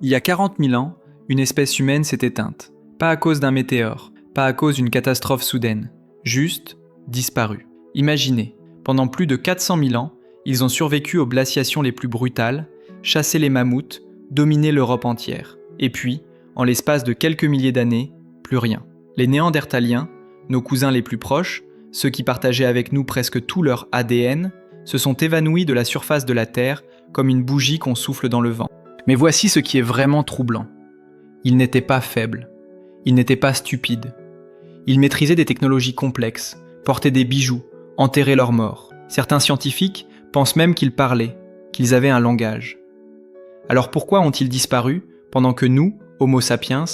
Il y a 40 000 ans, une espèce humaine s'est éteinte. Pas à cause d'un météore, pas à cause d'une catastrophe soudaine, juste disparue. Imaginez, pendant plus de 400 000 ans, ils ont survécu aux glaciations les plus brutales, chassé les mammouths, dominé l'Europe entière. Et puis, en l'espace de quelques milliers d'années, plus rien. Les Néandertaliens, nos cousins les plus proches, ceux qui partageaient avec nous presque tout leur ADN, se sont évanouis de la surface de la Terre comme une bougie qu'on souffle dans le vent. Mais voici ce qui est vraiment troublant. Ils n'étaient pas faibles. Ils n'étaient pas stupides. Ils maîtrisaient des technologies complexes, portaient des bijoux, enterraient leurs morts. Certains scientifiques pensent même qu'ils parlaient, qu'ils avaient un langage. Alors pourquoi ont-ils disparu pendant que nous, Homo sapiens,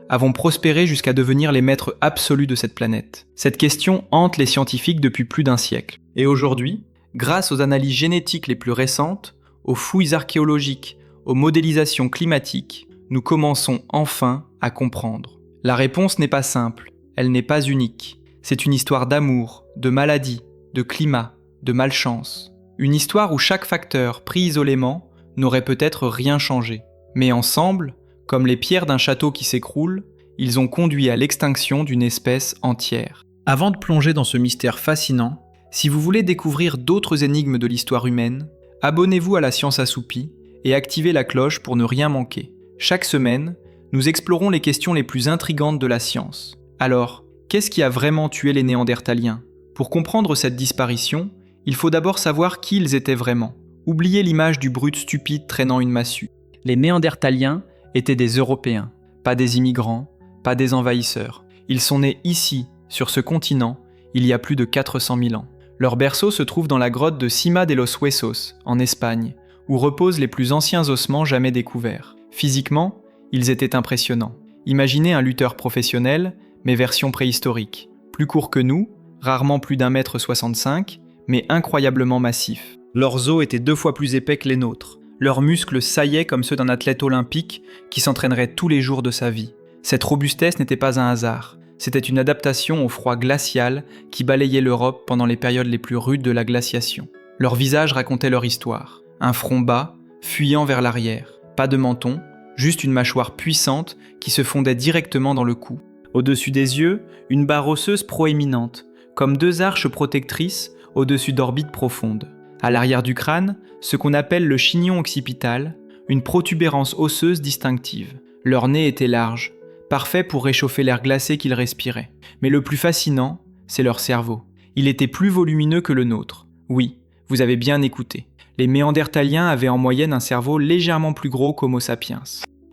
avons prospéré jusqu'à devenir les maîtres absolus de cette planète? Cette question hante les scientifiques depuis plus d'un siècle. Et aujourd'hui, grâce aux analyses génétiques les plus récentes, aux fouilles archéologiques, aux modélisations climatiques, nous commençons enfin à comprendre. La réponse n'est pas simple, elle n'est pas unique. C'est une histoire d'amour, de maladie, de climat, de malchance. Une histoire où chaque facteur, pris isolément, n'aurait peut-être rien changé. Mais ensemble, comme les pierres d'un château qui s'écroule, ils ont conduit à l'extinction d'une espèce entière. Avant de plonger dans ce mystère fascinant, si vous voulez découvrir d'autres énigmes de l'histoire humaine, abonnez-vous à la Science Assoupie et activez la cloche pour ne rien manquer. Chaque semaine, nous explorons les questions les plus intrigantes de la science. Alors, qu'est-ce qui a vraiment tué les Néandertaliens? Pour comprendre cette disparition, il faut d'abord savoir qui ils étaient vraiment. Oubliez l'image du brute stupide traînant une massue. Les Néandertaliens étaient des Européens, pas des immigrants, pas des envahisseurs. Ils sont nés ici, sur ce continent, il y a plus de 400 000 ans. Leur berceau se trouve dans la grotte de Cima de los Huesos, en Espagne, où reposent les plus anciens ossements jamais découverts. Physiquement, ils étaient impressionnants. Imaginez un lutteur professionnel, mais version préhistorique. Plus court que nous, rarement plus d'1,65 m, mais incroyablement massif. Leurs os étaient 2 fois plus épais que les nôtres. Leurs muscles saillaient comme ceux d'un athlète olympique qui s'entraînerait tous les jours de sa vie. Cette robustesse n'était pas un hasard. C'était une adaptation au froid glacial qui balayait l'Europe pendant les périodes les plus rudes de la glaciation. Leurs visages racontaient leur histoire. Un front bas, fuyant vers l'arrière. Pas de menton, juste une mâchoire puissante qui se fondait directement dans le cou. Au-dessus des yeux, une barre osseuse proéminente, comme 2 arches protectrices au-dessus d'orbites profondes. À l'arrière du crâne, ce qu'on appelle le chignon occipital, une protubérance osseuse distinctive. Leur nez était large, parfait pour réchauffer l'air glacé qu'ils respiraient. Mais le plus fascinant, c'est leur cerveau. Il était plus volumineux que le nôtre. Oui, vous avez bien écouté. Les Néandertaliens avaient en moyenne un cerveau légèrement plus gros qu'Homo sapiens.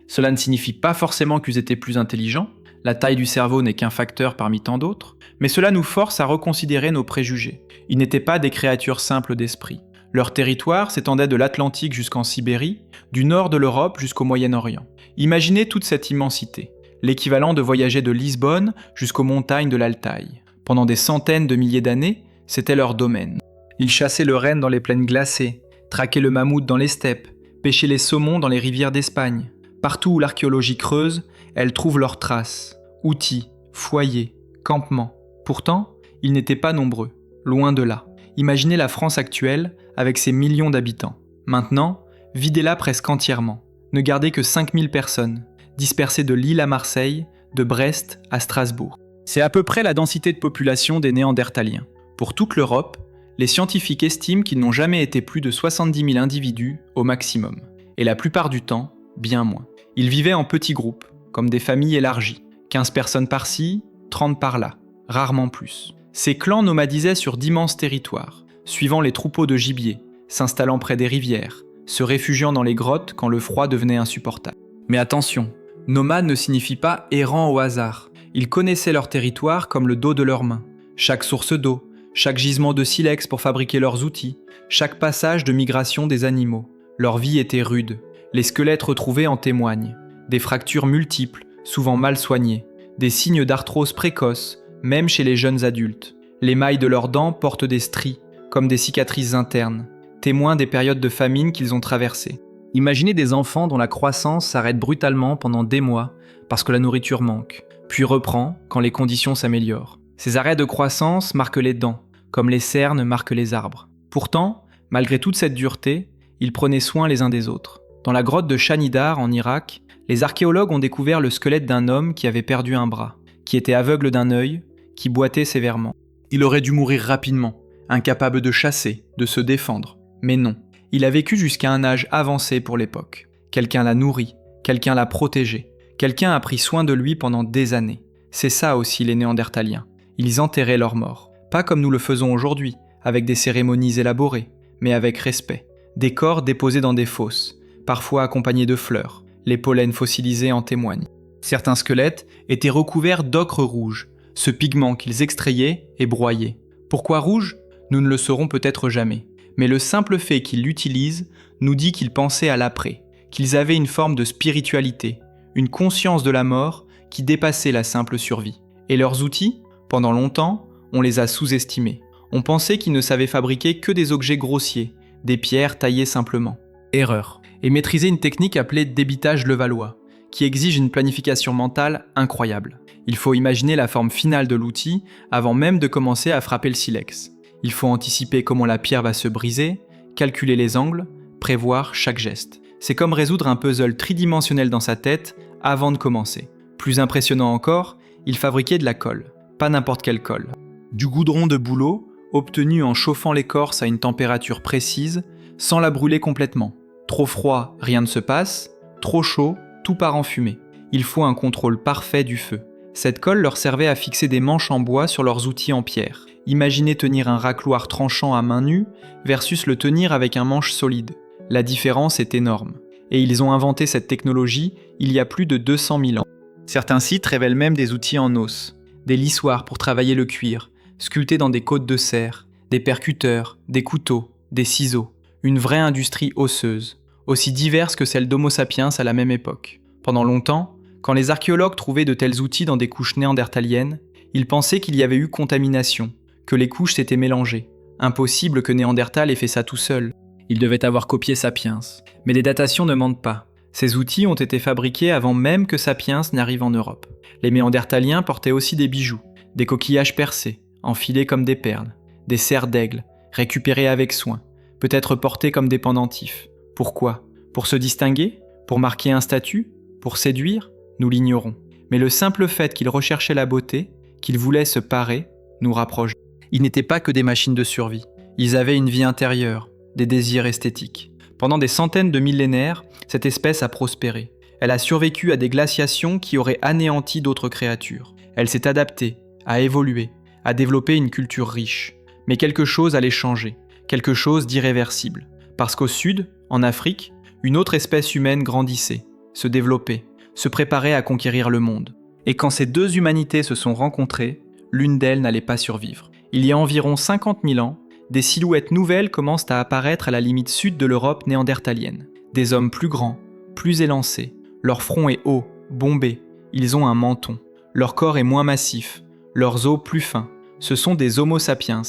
Cela ne signifie pas forcément qu'ils étaient plus intelligents, la taille du cerveau n'est qu'un facteur parmi tant d'autres, mais cela nous force à reconsidérer nos préjugés. Ils n'étaient pas des créatures simples d'esprit. Leur territoire s'étendait de l'Atlantique jusqu'en Sibérie, du nord de l'Europe jusqu'au Moyen-Orient. Imaginez toute cette immensité, l'équivalent de voyager de Lisbonne jusqu'aux montagnes de l'Altaï. Pendant des centaines de milliers d'années, c'était leur domaine. Ils chassaient le renne dans les plaines glacées, traquaient le mammouth dans les steppes, pêchaient les saumons dans les rivières d'Espagne. Partout où l'archéologie creuse, elle trouve leurs traces, outils, foyers, campements. Pourtant, ils n'étaient pas nombreux, loin de là. Imaginez la France actuelle avec ses millions d'habitants. Maintenant, videz-la presque entièrement. Ne gardez que 5000 personnes, dispersées de Lille à Marseille, de Brest à Strasbourg. C'est à peu près la densité de population des Néandertaliens. Pour toute l'Europe, les scientifiques estiment qu'ils n'ont jamais été plus de 70 000 individus au maximum. Et la plupart du temps, bien moins. Ils vivaient en petits groupes, comme des familles élargies. 15 personnes par-ci, 30 par-là, rarement plus. Ces clans nomadisaient sur d'immenses territoires, suivant les troupeaux de gibier, s'installant près des rivières, se réfugiant dans les grottes quand le froid devenait insupportable. Mais attention, nomade ne signifie pas errant au hasard. Ils connaissaient leur territoire comme le dos de leurs mains. Chaque source d'eau, chaque gisement de silex pour fabriquer leurs outils, chaque passage de migration des animaux. Leur vie était rude. Les squelettes retrouvés en témoignent. Des fractures multiples, souvent mal soignées. Des signes d'arthrose précoce, même chez les jeunes adultes. Les mailles de leurs dents portent des stries, comme des cicatrices internes, témoins des périodes de famine qu'ils ont traversées. Imaginez des enfants dont la croissance s'arrête brutalement pendant des mois parce que la nourriture manque, puis reprend quand les conditions s'améliorent. Ces arrêts de croissance marquent les dents, comme les cernes marquent les arbres. Pourtant, malgré toute cette dureté, ils prenaient soin les uns des autres. Dans la grotte de Shanidar, en Irak, les archéologues ont découvert le squelette d'un homme qui avait perdu un bras, qui était aveugle d'un œil, qui boitait sévèrement. Il aurait dû mourir rapidement, incapable de chasser, de se défendre. Mais non, il a vécu jusqu'à un âge avancé pour l'époque. Quelqu'un l'a nourri, quelqu'un l'a protégé, quelqu'un a pris soin de lui pendant des années. C'est ça aussi les Néandertaliens. Ils enterraient leurs morts. Pas comme nous le faisons aujourd'hui, avec des cérémonies élaborées, mais avec respect. Des corps déposés dans des fosses, parfois accompagnés de fleurs. Les pollens fossilisés en témoignent. Certains squelettes étaient recouverts d'ocre rouge, ce pigment qu'ils extrayaient et broyaient. Pourquoi rouge ? Nous ne le saurons peut-être jamais. Mais le simple fait qu'ils l'utilisent nous dit qu'ils pensaient à l'après, qu'ils avaient une forme de spiritualité, une conscience de la mort qui dépassait la simple survie. Et leurs outils, pendant longtemps, on les a sous-estimés. On pensait qu'ils ne savaient fabriquer que des objets grossiers, des pierres taillées simplement. Erreur. Et maîtriser une technique appelée débitage levallois, qui exige une planification mentale incroyable. Il faut imaginer la forme finale de l'outil avant même de commencer à frapper le silex. Il faut anticiper comment la pierre va se briser, calculer les angles, prévoir chaque geste. C'est comme résoudre un puzzle tridimensionnel dans sa tête avant de commencer. Plus impressionnant encore, il fabriquait de la colle. Pas n'importe quelle colle. Du goudron de bouleau, obtenu en chauffant l'écorce à une température précise, sans la brûler complètement. Trop froid, rien ne se passe. Trop chaud, tout part en fumée. Il faut un contrôle parfait du feu. Cette colle leur servait à fixer des manches en bois sur leurs outils en pierre. Imaginez tenir un racloir tranchant à main nue versus le tenir avec un manche solide. La différence est énorme. Et ils ont inventé cette technologie il y a plus de 200 000 ans. Certains sites révèlent même des outils en os, des lissoirs pour travailler le cuir, sculptés dans des côtes de cerf, des percuteurs, des couteaux, des ciseaux. Une vraie industrie osseuse, aussi diverse que celle d'Homo sapiens à la même époque. Pendant longtemps, quand les archéologues trouvaient de tels outils dans des couches néandertaliennes, ils pensaient qu'il y avait eu contamination, que les couches s'étaient mélangées. Impossible que Néandertal ait fait ça tout seul. Il devait avoir copié Sapiens. Mais les datations ne mentent pas. Ces outils ont été fabriqués avant même que Sapiens n'arrive en Europe. Les Néandertaliens portaient aussi des bijoux, des coquillages percés, enfilés comme des perles, des serres d'aigle, récupérés avec soin, peut-être portés comme des pendentifs. Pourquoi ? Pour se distinguer ? Pour marquer un statut ? Pour séduire ? Nous l'ignorons. Mais le simple fait qu'ils recherchaient la beauté, qu'ils voulaient se parer, nous rapproche. Ils n'étaient pas que des machines de survie. Ils avaient une vie intérieure, des désirs esthétiques. Pendant des centaines de millénaires, cette espèce a prospéré. Elle a survécu à des glaciations qui auraient anéanti d'autres créatures. Elle s'est adaptée, a évolué, a développé une culture riche. Mais quelque chose allait changer, quelque chose d'irréversible. Parce qu'au sud, en Afrique, une autre espèce humaine grandissait, se développait, se préparait à conquérir le monde. Et quand ces deux humanités se sont rencontrées, l'une d'elles n'allait pas survivre. Il y a environ 50 000 ans, des silhouettes nouvelles commencent à apparaître à la limite sud de l'Europe néandertalienne. Des hommes plus grands, plus élancés. Leur front est haut, bombé. Ils ont un menton. Leur corps est moins massif. Leurs os plus fins. Ce sont des Homo sapiens,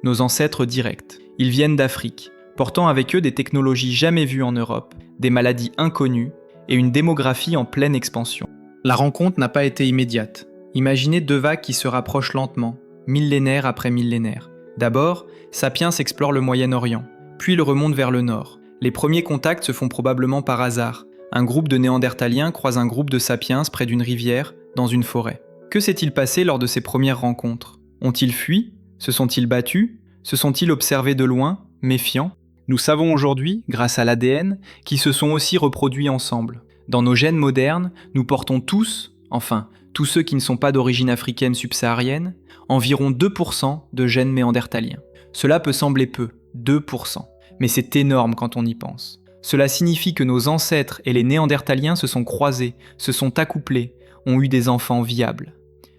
nos ancêtres directs. Ils viennent d'Afrique, portant avec eux des technologies jamais vues en Europe, des maladies inconnues et une démographie en pleine expansion. La rencontre n'a pas été immédiate. Imaginez deux vagues qui se rapprochent lentement, millénaire après millénaire. D'abord, Sapiens explore le Moyen-Orient, puis il remonte vers le nord. Les premiers contacts se font probablement par hasard. Un groupe de Néandertaliens croise un groupe de Sapiens près d'une rivière, dans une forêt. Que s'est-il passé lors de ces premières rencontres ? Ont-ils fui ? Se sont-ils battus ? Se sont-ils observés de loin, méfiants ? Nous savons aujourd'hui, grâce à l'ADN, qu'ils se sont aussi reproduits ensemble. Dans nos gènes modernes, nous portons tous, enfin, tous ceux qui ne sont pas d'origine africaine subsaharienne, environ 2% de gènes néandertaliens. Cela peut sembler peu, 2%, mais c'est énorme quand on y pense. Cela signifie que nos ancêtres et les néandertaliens se sont croisés, se sont accouplés, ont eu des enfants viables.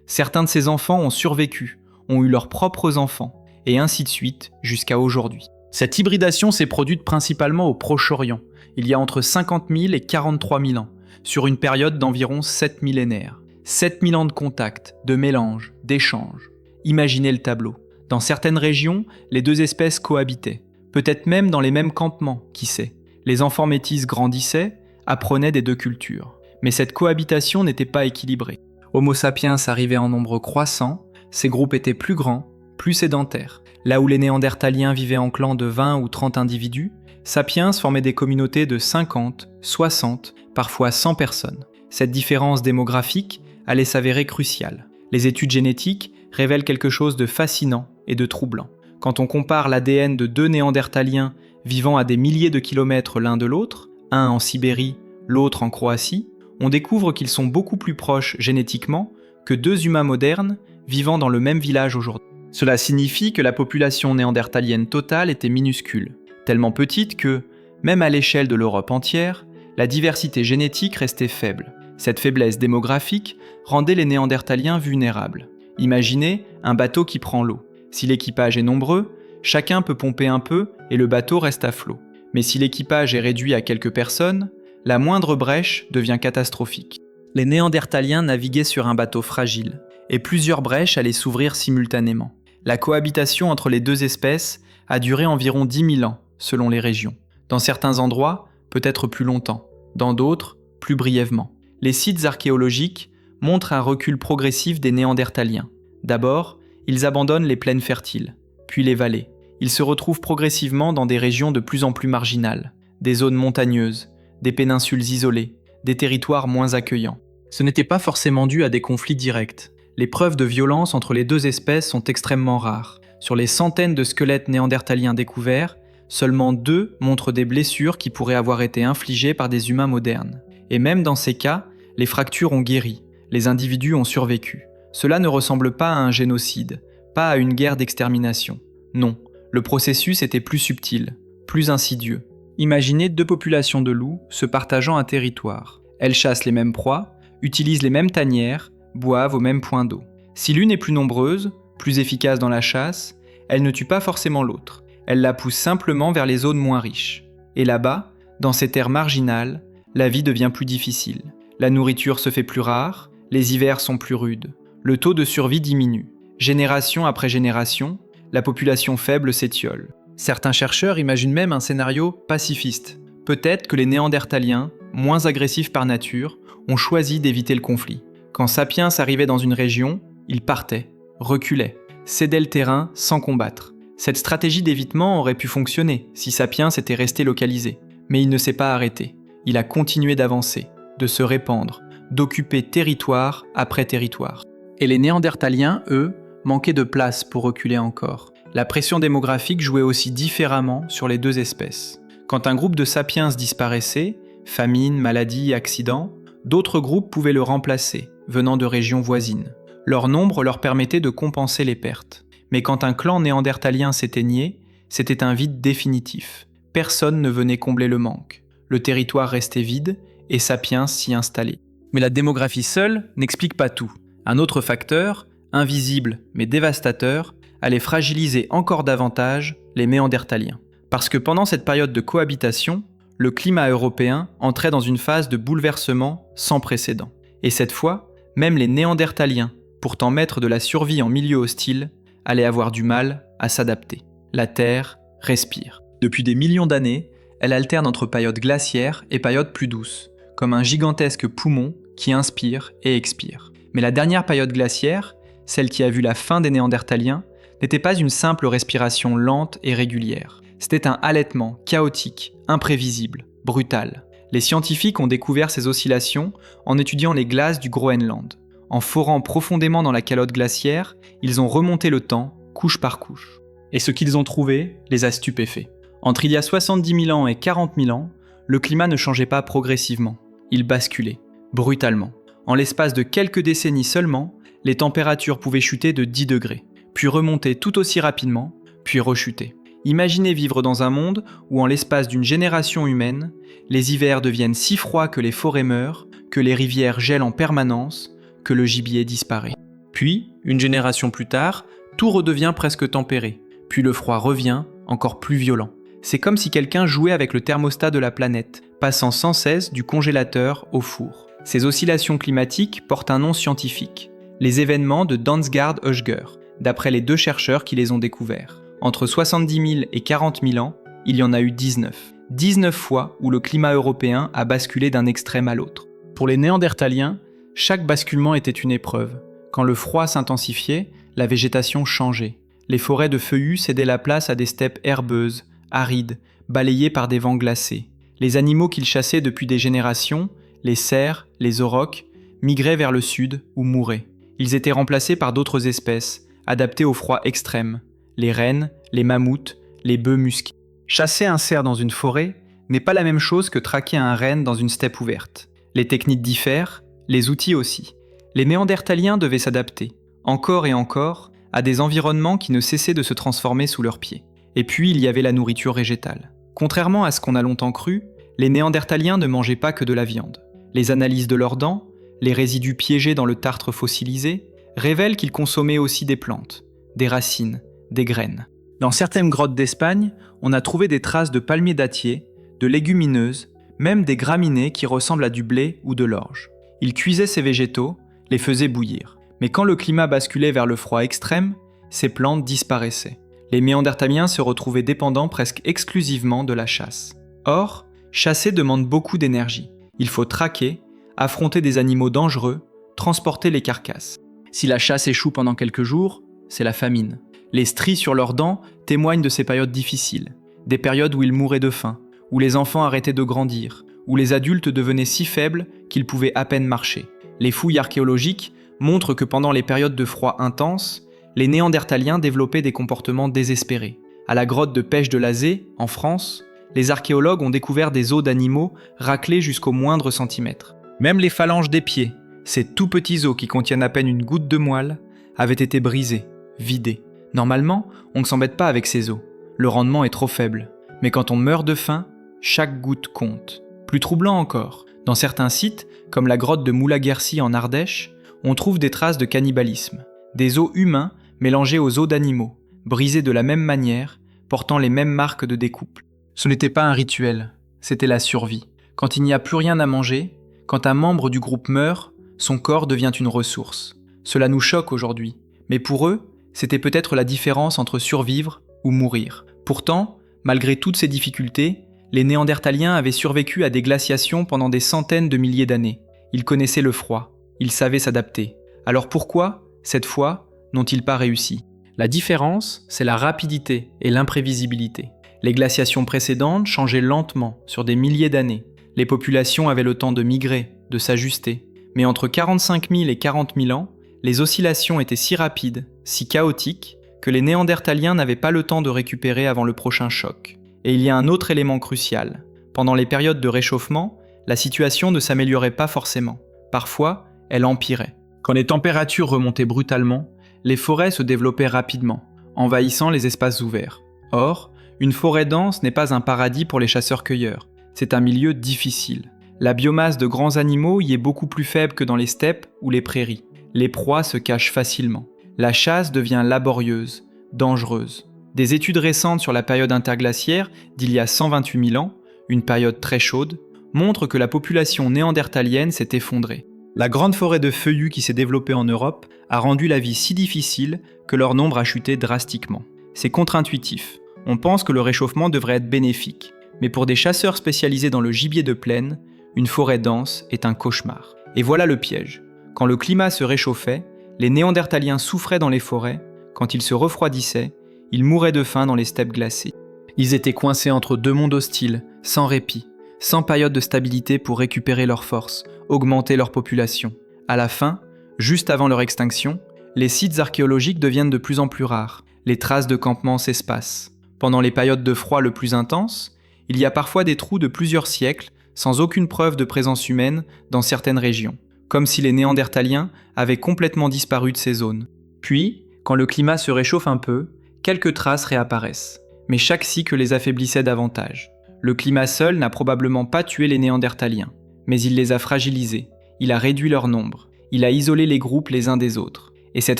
Certains de ces enfants ont survécu, ont eu leurs propres enfants, et ainsi de suite jusqu'à aujourd'hui. Cette hybridation s'est produite principalement au Proche-Orient, il y a entre 50 000 et 43 000 ans, sur une période d'environ 7 millénaires. 7 000 ans de contact, de mélange, d'échange. Imaginez le tableau. Dans certaines régions, les deux espèces cohabitaient. Peut-être même dans les mêmes campements, qui sait. Les enfants métis grandissaient, apprenaient des deux cultures. Mais cette cohabitation n'était pas équilibrée. Homo sapiens arrivait en nombre croissant, ces groupes étaient plus grands, plus sédentaires. Là où les néandertaliens vivaient en clans de 20 ou 30 individus, Sapiens formait des communautés de 50, 60, parfois 100 personnes. Cette différence démographique allait s'avérer cruciale. Les études génétiques révèlent quelque chose de fascinant et de troublant. Quand on compare l'ADN de deux néandertaliens vivant à des milliers de kilomètres l'un de l'autre, un en Sibérie, l'autre en Croatie, on découvre qu'ils sont beaucoup plus proches génétiquement que deux humains modernes vivant dans le même village aujourd'hui. Cela signifie que la population néandertalienne totale était minuscule, tellement petite que, même à l'échelle de l'Europe entière, la diversité génétique restait faible. Cette faiblesse démographique rendait les néandertaliens vulnérables. Imaginez un bateau qui prend l'eau. Si l'équipage est nombreux, chacun peut pomper un peu et le bateau reste à flot. Mais si l'équipage est réduit à quelques personnes, la moindre brèche devient catastrophique. Les Néandertaliens naviguaient sur un bateau fragile, et plusieurs brèches allaient s'ouvrir simultanément. La cohabitation entre les deux espèces a duré environ 10 000 ans, selon les régions. Dans certains endroits, peut-être plus longtemps, dans d'autres, plus brièvement. Les sites archéologiques montrent un recul progressif des Néandertaliens. D'abord, ils abandonnent les plaines fertiles, puis les vallées. Ils se retrouvent progressivement dans des régions de plus en plus marginales, des zones montagneuses, des péninsules isolées, des territoires moins accueillants. Ce n'était pas forcément dû à des conflits directs. Les preuves de violence entre les deux espèces sont extrêmement rares. Sur les centaines de squelettes néandertaliens découverts, seulement 2 montrent des blessures qui pourraient avoir été infligées par des humains modernes. Et même dans ces cas, les fractures ont guéri, les individus ont survécu. Cela ne ressemble pas à un génocide, pas à une guerre d'extermination. Non, le processus était plus subtil, plus insidieux. Imaginez 2 populations de loups se partageant un territoire. Elles chassent les mêmes proies, utilisent les mêmes tanières, boivent au même point d'eau. Si l'une est plus nombreuse, plus efficace dans la chasse, elle ne tue pas forcément l'autre. Elle la pousse simplement vers les zones moins riches. Et là-bas, dans ces terres marginales, la vie devient plus difficile. La nourriture se fait plus rare, les hivers sont plus rudes. Le taux de survie diminue. Génération après génération, la population faible s'étiole. Certains chercheurs imaginent même un scénario pacifiste. Peut-être que les Néandertaliens, moins agressifs par nature, ont choisi d'éviter le conflit. Quand Sapiens arrivait dans une région, il partait, reculait, cédait le terrain sans combattre. Cette stratégie d'évitement aurait pu fonctionner si Sapiens était resté localisé. Mais il ne s'est pas arrêté. Il a continué d'avancer, de se répandre, d'occuper territoire après territoire. Et les Néandertaliens, eux, manquaient de place pour reculer encore. La pression démographique jouait aussi différemment sur les deux espèces. Quand un groupe de sapiens disparaissait, famine, maladie, accident, d'autres groupes pouvaient le remplacer, venant de régions voisines. Leur nombre leur permettait de compenser les pertes. Mais quand un clan néandertalien s'éteignait, c'était un vide définitif. Personne ne venait combler le manque. Le territoire restait vide et Sapiens s'y installait. Mais la démographie seule n'explique pas tout. Un autre facteur, invisible mais dévastateur, allait fragiliser encore davantage les Néandertaliens. Parce que pendant cette période de cohabitation, le climat européen entrait dans une phase de bouleversement sans précédent. Et cette fois, même les Néandertaliens, pourtant maîtres de la survie en milieu hostile, allaient avoir du mal à s'adapter. La Terre respire. Depuis des millions d'années, elle alterne entre périodes glaciaires et périodes plus douces, comme un gigantesque poumon qui inspire et expire. Mais la dernière période glaciaire, celle qui a vu la fin des Néandertaliens, n'était pas une simple respiration lente et régulière. C'était un halètement chaotique, imprévisible, brutal. Les scientifiques ont découvert ces oscillations en étudiant les glaces du Groenland. En forant profondément dans la calotte glaciaire, ils ont remonté le temps, couche par couche. Et ce qu'ils ont trouvé les a stupéfaits. Entre il y a 70 000 ans et 40 000 ans, le climat ne changeait pas progressivement. Il basculait, brutalement. En l'espace de quelques décennies seulement, les températures pouvaient chuter de 10 degrés, puis remonter tout aussi rapidement, puis rechuter. Imaginez vivre dans un monde où en l'espace d'une génération humaine, les hivers deviennent si froids que les forêts meurent, que les rivières gèlent en permanence, que le gibier disparaît. Puis, une génération plus tard, tout redevient presque tempéré, puis le froid revient, encore plus violent. C'est comme si quelqu'un jouait avec le thermostat de la planète, passant sans cesse du congélateur au four. Ces oscillations climatiques portent un nom scientifique, les événements de Dansgaard-Oeschger, d'après les 2 chercheurs qui les ont découverts. Entre 70 000 et 40 000 ans, il y en a eu 19. 19 fois où le climat européen a basculé d'un extrême à l'autre. Pour les Néandertaliens, chaque basculement était une épreuve. Quand le froid s'intensifiait, la végétation changeait. Les forêts de feuillus cédaient la place à des steppes herbeuses, arides, balayés par des vents glacés. Les animaux qu'ils chassaient depuis des générations, les cerfs, les aurochs, migraient vers le sud ou mouraient. Ils étaient remplacés par d'autres espèces, adaptées au froid extrême, les rennes, les mammouths, les bœufs musqués. Chasser un cerf dans une forêt n'est pas la même chose que traquer un renne dans une steppe ouverte. Les techniques diffèrent, les outils aussi. Les Néandertaliens devaient s'adapter, encore et encore, à des environnements qui ne cessaient de se transformer sous leurs pieds. Et puis il y avait la nourriture végétale. Contrairement à ce qu'on a longtemps cru, les Néandertaliens ne mangeaient pas que de la viande. Les analyses de leurs dents, les résidus piégés dans le tartre fossilisé, révèlent qu'ils consommaient aussi des plantes, des racines, des graines. Dans certaines grottes d'Espagne, on a trouvé des traces de palmiers dattiers, de légumineuses, même des graminées qui ressemblent à du blé ou de l'orge. Ils cuisaient ces végétaux, les faisaient bouillir. Mais quand le climat basculait vers le froid extrême, ces plantes disparaissaient. Les Néandertaliens se retrouvaient dépendants presque exclusivement de la chasse. Or, chasser demande beaucoup d'énergie. Il faut traquer, affronter des animaux dangereux, transporter les carcasses. Si la chasse échoue pendant quelques jours, c'est la famine. Les stries sur leurs dents témoignent de ces périodes difficiles, des périodes où ils mouraient de faim, où les enfants arrêtaient de grandir, où les adultes devenaient si faibles qu'ils pouvaient à peine marcher. Les fouilles archéologiques montrent que pendant les périodes de froid intense, les Néandertaliens développaient des comportements désespérés. À la grotte de Pêche de Lazé, en France, les archéologues ont découvert des os d'animaux raclés jusqu'au moindre centimètre. Même les phalanges des pieds, ces tout petits os qui contiennent à peine une goutte de moelle, avaient été brisés, vidés. Normalement, on ne s'embête pas avec ces os. Le rendement est trop faible. Mais quand on meurt de faim, chaque goutte compte. Plus troublant encore, dans certains sites, comme la grotte de Moulaguercy en Ardèche, on trouve des traces de cannibalisme. Des os humains mélangés aux os d'animaux, brisés de la même manière, portant les mêmes marques de découpe. Ce n'était pas un rituel, c'était la survie. Quand il n'y a plus rien à manger, quand un membre du groupe meurt, son corps devient une ressource. Cela nous choque aujourd'hui, mais pour eux, c'était peut-être la différence entre survivre ou mourir. Pourtant, malgré toutes ces difficultés, les Néandertaliens avaient survécu à des glaciations pendant des centaines de milliers d'années. Ils connaissaient le froid, ils savaient s'adapter. Alors pourquoi, cette fois, n'ont-ils pas réussi ? La différence, c'est la rapidité et l'imprévisibilité. Les glaciations précédentes changeaient lentement, sur des milliers d'années. Les populations avaient le temps de migrer, de s'ajuster. Mais entre 45 000 et 40 000 ans, les oscillations étaient si rapides, si chaotiques, que les Néandertaliens n'avaient pas le temps de récupérer avant le prochain choc. Et il y a un autre élément crucial. Pendant les périodes de réchauffement, la situation ne s'améliorait pas forcément. Parfois, elle empirait. Quand les températures remontaient brutalement, les forêts se développaient rapidement, envahissant les espaces ouverts. Or, une forêt dense n'est pas un paradis pour les chasseurs-cueilleurs. C'est un milieu difficile. La biomasse de grands animaux y est beaucoup plus faible que dans les steppes ou les prairies. Les proies se cachent facilement. La chasse devient laborieuse, dangereuse. Des études récentes sur la période interglaciaire d'il y a 128 000 ans, une période très chaude, montrent que la population néandertalienne s'est effondrée. La grande forêt de feuillus qui s'est développée en Europe a rendu la vie si difficile que leur nombre a chuté drastiquement. C'est contre-intuitif. On pense que le réchauffement devrait être bénéfique. Mais pour des chasseurs spécialisés dans le gibier de plaine, une forêt dense est un cauchemar. Et voilà le piège. Quand le climat se réchauffait, les Néandertaliens souffraient dans les forêts. Quand ils se refroidissaient, ils mouraient de faim dans les steppes glacées. Ils étaient coincés entre deux mondes hostiles, sans répit, sans période de stabilité pour récupérer leurs forces, augmenter leur population. À la fin, juste avant leur extinction, les sites archéologiques deviennent de plus en plus rares. Les traces de campements s'espacent. Pendant les périodes de froid le plus intense, il y a parfois des trous de plusieurs siècles sans aucune preuve de présence humaine dans certaines régions, comme si les Néandertaliens avaient complètement disparu de ces zones. Puis, quand le climat se réchauffe un peu, quelques traces réapparaissent. Mais chaque cycle les affaiblissait davantage. Le climat seul n'a probablement pas tué les Néandertaliens, mais il les a fragilisés, il a réduit leur nombre, il a isolé les groupes les uns des autres. Et cette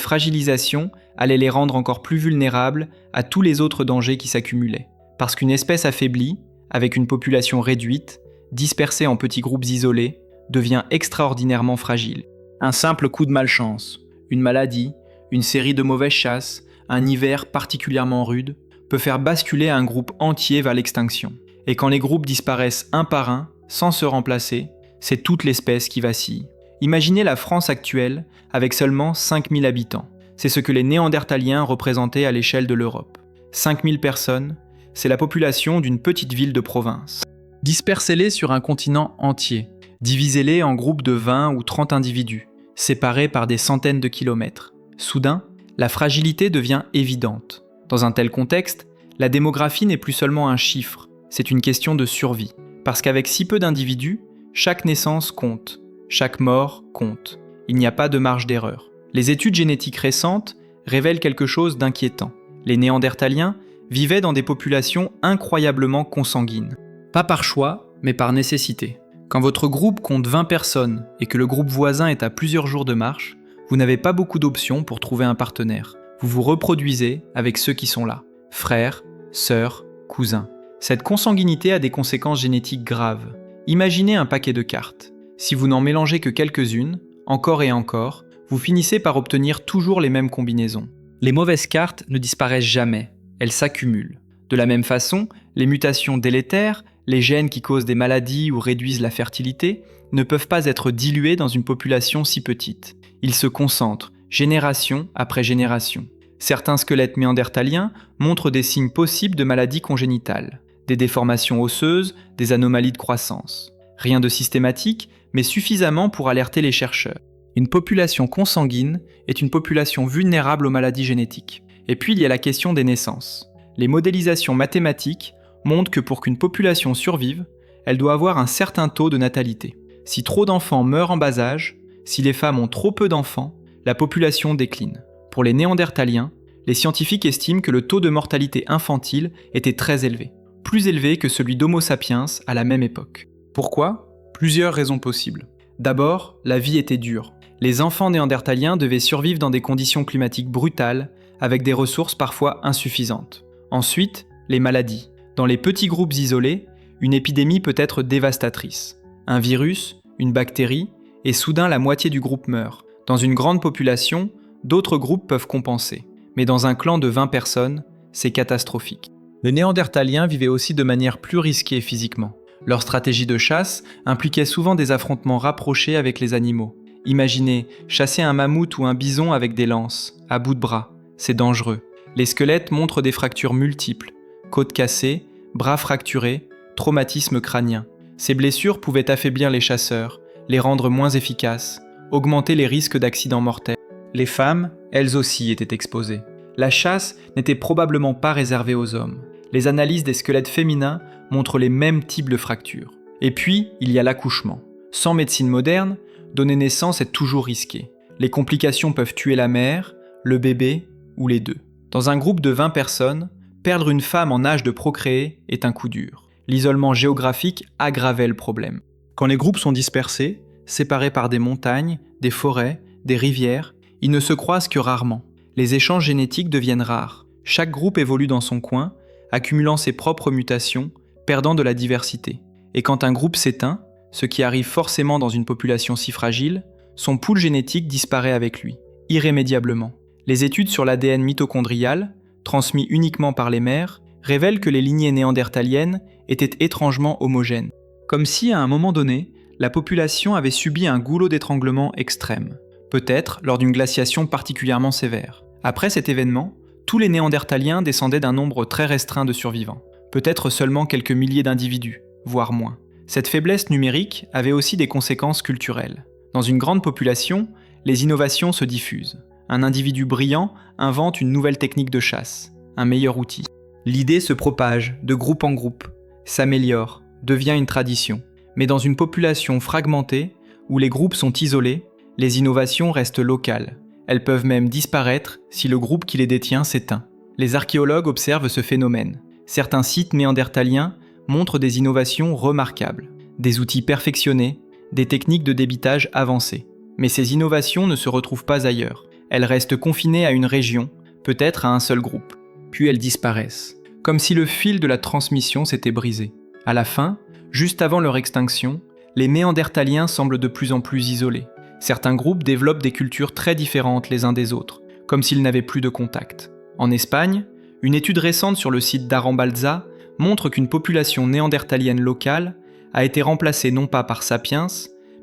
fragilisation allait les rendre encore plus vulnérables à tous les autres dangers qui s'accumulaient. Parce qu'une espèce affaiblie, avec une population réduite, dispersée en petits groupes isolés, devient extraordinairement fragile. Un simple coup de malchance, une maladie, une série de mauvaises chasses, un hiver particulièrement rude, peut faire basculer un groupe entier vers l'extinction. Et quand les groupes disparaissent un par un, sans se remplacer, c'est toute l'espèce qui vacille. Imaginez la France actuelle avec seulement 5000 habitants. C'est ce que les Néandertaliens représentaient à l'échelle de l'Europe. 5000 personnes, c'est la population d'une petite ville de province. Dispersez-les sur un continent entier. Divisez-les en groupes de 20 ou 30 individus, séparés par des centaines de kilomètres. Soudain, la fragilité devient évidente. Dans un tel contexte, la démographie n'est plus seulement un chiffre, c'est une question de survie. Parce qu'avec si peu d'individus, chaque naissance compte, chaque mort compte. Il n'y a pas de marge d'erreur. Les études génétiques récentes révèlent quelque chose d'inquiétant. Les Néandertaliens vivaient dans des populations incroyablement consanguines. Pas par choix, mais par nécessité. Quand votre groupe compte 20 personnes et que le groupe voisin est à plusieurs jours de marche, vous n'avez pas beaucoup d'options pour trouver un partenaire. Vous vous reproduisez avec ceux qui sont là. Frères, sœurs, cousins. Cette consanguinité a des conséquences génétiques graves. Imaginez un paquet de cartes. Si vous n'en mélangez que quelques-unes, encore et encore, vous finissez par obtenir toujours les mêmes combinaisons. Les mauvaises cartes ne disparaissent jamais, elles s'accumulent. De la même façon, les mutations délétères, les gènes qui causent des maladies ou réduisent la fertilité, ne peuvent pas être dilués dans une population si petite. Ils se concentrent, génération après génération. Certains squelettes néandertaliens montrent des signes possibles de maladies congénitales, des déformations osseuses, des anomalies de croissance. Rien de systématique, mais suffisamment pour alerter les chercheurs. Une population consanguine est une population vulnérable aux maladies génétiques. Et puis il y a la question des naissances. Les modélisations mathématiques montrent que pour qu'une population survive, elle doit avoir un certain taux de natalité. Si trop d'enfants meurent en bas âge, si les femmes ont trop peu d'enfants, la population décline. Pour les Néandertaliens, les scientifiques estiment que le taux de mortalité infantile était très élevé, plus élevé que celui d'Homo sapiens à la même époque. Pourquoi ? Plusieurs raisons possibles. D'abord, la vie était dure. Les enfants néandertaliens devaient survivre dans des conditions climatiques brutales, avec des ressources parfois insuffisantes. Ensuite, les maladies. Dans les petits groupes isolés, une épidémie peut être dévastatrice. Un virus, une bactérie, et soudain la moitié du groupe meurt. Dans une grande population, d'autres groupes peuvent compenser. Mais dans un clan de 20 personnes, c'est catastrophique. Les Néandertaliens vivaient aussi de manière plus risquée physiquement. Leur stratégie de chasse impliquait souvent des affrontements rapprochés avec les animaux. Imaginez, chasser un mammouth ou un bison avec des lances, à bout de bras, c'est dangereux. Les squelettes montrent des fractures multiples, côtes cassées, bras fracturés, traumatismes crâniens. Ces blessures pouvaient affaiblir les chasseurs, les rendre moins efficaces, augmenter les risques d'accidents mortels. Les femmes, elles aussi, étaient exposées. La chasse n'était probablement pas réservée aux hommes. Les analyses des squelettes féminins montrent les mêmes types de fractures. Et puis, il y a l'accouchement. Sans médecine moderne, donner naissance est toujours risqué. Les complications peuvent tuer la mère, le bébé ou les deux. Dans un groupe de 20 personnes, perdre une femme en âge de procréer est un coup dur. L'isolement géographique aggravait le problème. Quand les groupes sont dispersés, séparés par des montagnes, des forêts, des rivières, ils ne se croisent que rarement. Les échanges génétiques deviennent rares. Chaque groupe évolue dans son coin, accumulant ses propres mutations, perdant de la diversité. Et quand un groupe s'éteint, ce qui arrive forcément dans une population si fragile, son pool génétique disparaît avec lui, irrémédiablement. Les études sur l'ADN mitochondrial, transmis uniquement par les mères, révèlent que les lignées néandertaliennes étaient étrangement homogènes. Comme si, à un moment donné, la population avait subi un goulot d'étranglement extrême. Peut-être lors d'une glaciation particulièrement sévère. Après cet événement, tous les Néandertaliens descendaient d'un nombre très restreint de survivants. Peut-être seulement quelques milliers d'individus, voire moins. Cette faiblesse numérique avait aussi des conséquences culturelles. Dans une grande population, les innovations se diffusent. Un individu brillant invente une nouvelle technique de chasse, un meilleur outil. L'idée se propage de groupe en groupe, s'améliore, devient une tradition. Mais dans une population fragmentée, où les groupes sont isolés, les innovations restent locales. Elles peuvent même disparaître si le groupe qui les détient s'éteint. Les archéologues observent ce phénomène. Certains sites néandertaliens montrent des innovations remarquables, des outils perfectionnés, des techniques de débitage avancées. Mais ces innovations ne se retrouvent pas ailleurs. Elles restent confinées à une région, peut-être à un seul groupe. Puis elles disparaissent, comme si le fil de la transmission s'était brisé. À la fin, juste avant leur extinction, les Néandertaliens semblent de plus en plus isolés. Certains groupes développent des cultures très différentes les uns des autres, comme s'ils n'avaient plus de contact. En Espagne, une étude récente sur le site d'Arambalza montre qu'une population néandertalienne locale a été remplacée non pas par Sapiens,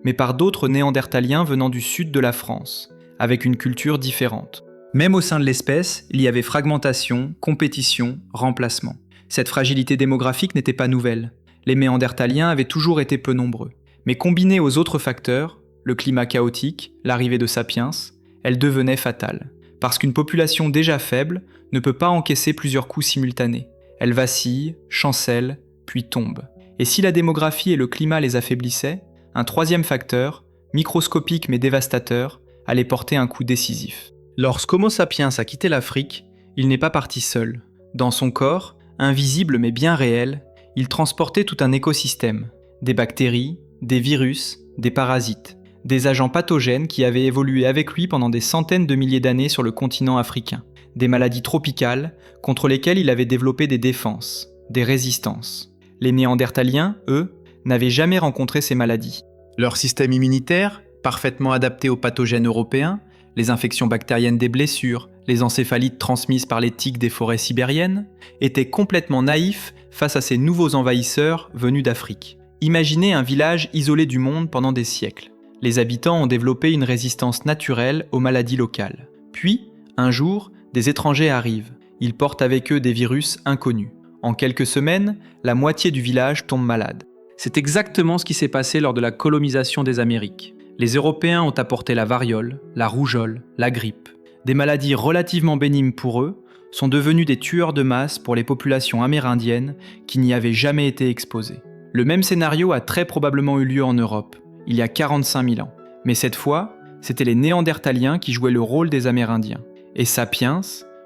mais par d'autres Néandertaliens venant du sud de la France, avec une culture différente. Même au sein de l'espèce, il y avait fragmentation, compétition, remplacement. Cette fragilité démographique n'était pas nouvelle. Les Néandertaliens avaient toujours été peu nombreux. Mais combinée aux autres facteurs, le climat chaotique, l'arrivée de Sapiens, elle devenait fatale. Parce qu'une population déjà faible ne peut pas encaisser plusieurs coups simultanés. Elle vacille, chancelle, puis tombe. Et si la démographie et le climat les affaiblissaient, un troisième facteur, microscopique mais dévastateur, allait porter un coup décisif. Lorsqu'Homo sapiens a quitté l'Afrique, il n'est pas parti seul. Dans son corps, invisible mais bien réel, il transportait tout un écosystème. Des bactéries, des virus, des parasites. Des agents pathogènes qui avaient évolué avec lui pendant des centaines de milliers d'années sur le continent africain. Des maladies tropicales contre lesquelles il avait développé des défenses, des résistances. Les Néandertaliens, eux, n'avaient jamais rencontré ces maladies. Leur système immunitaire, parfaitement adapté aux pathogènes européens, les infections bactériennes des blessures, les encéphalites transmises par les tiques des forêts sibériennes, était complètement naïf face à ces nouveaux envahisseurs venus d'Afrique. Imaginez un village isolé du monde pendant des siècles. Les habitants ont développé une résistance naturelle aux maladies locales. Puis, un jour, des étrangers arrivent. Ils portent avec eux des virus inconnus. En quelques semaines, la moitié du village tombe malade. C'est exactement ce qui s'est passé lors de la colonisation des Amériques. Les Européens ont apporté la variole, la rougeole, la grippe. Des maladies relativement bénignes pour eux sont devenues des tueurs de masse pour les populations amérindiennes qui n'y avaient jamais été exposées. Le même scénario a très probablement eu lieu en Europe, il y a 45 000 ans. Mais cette fois, c'était les Néandertaliens qui jouaient le rôle des Amérindiens. Et Sapiens,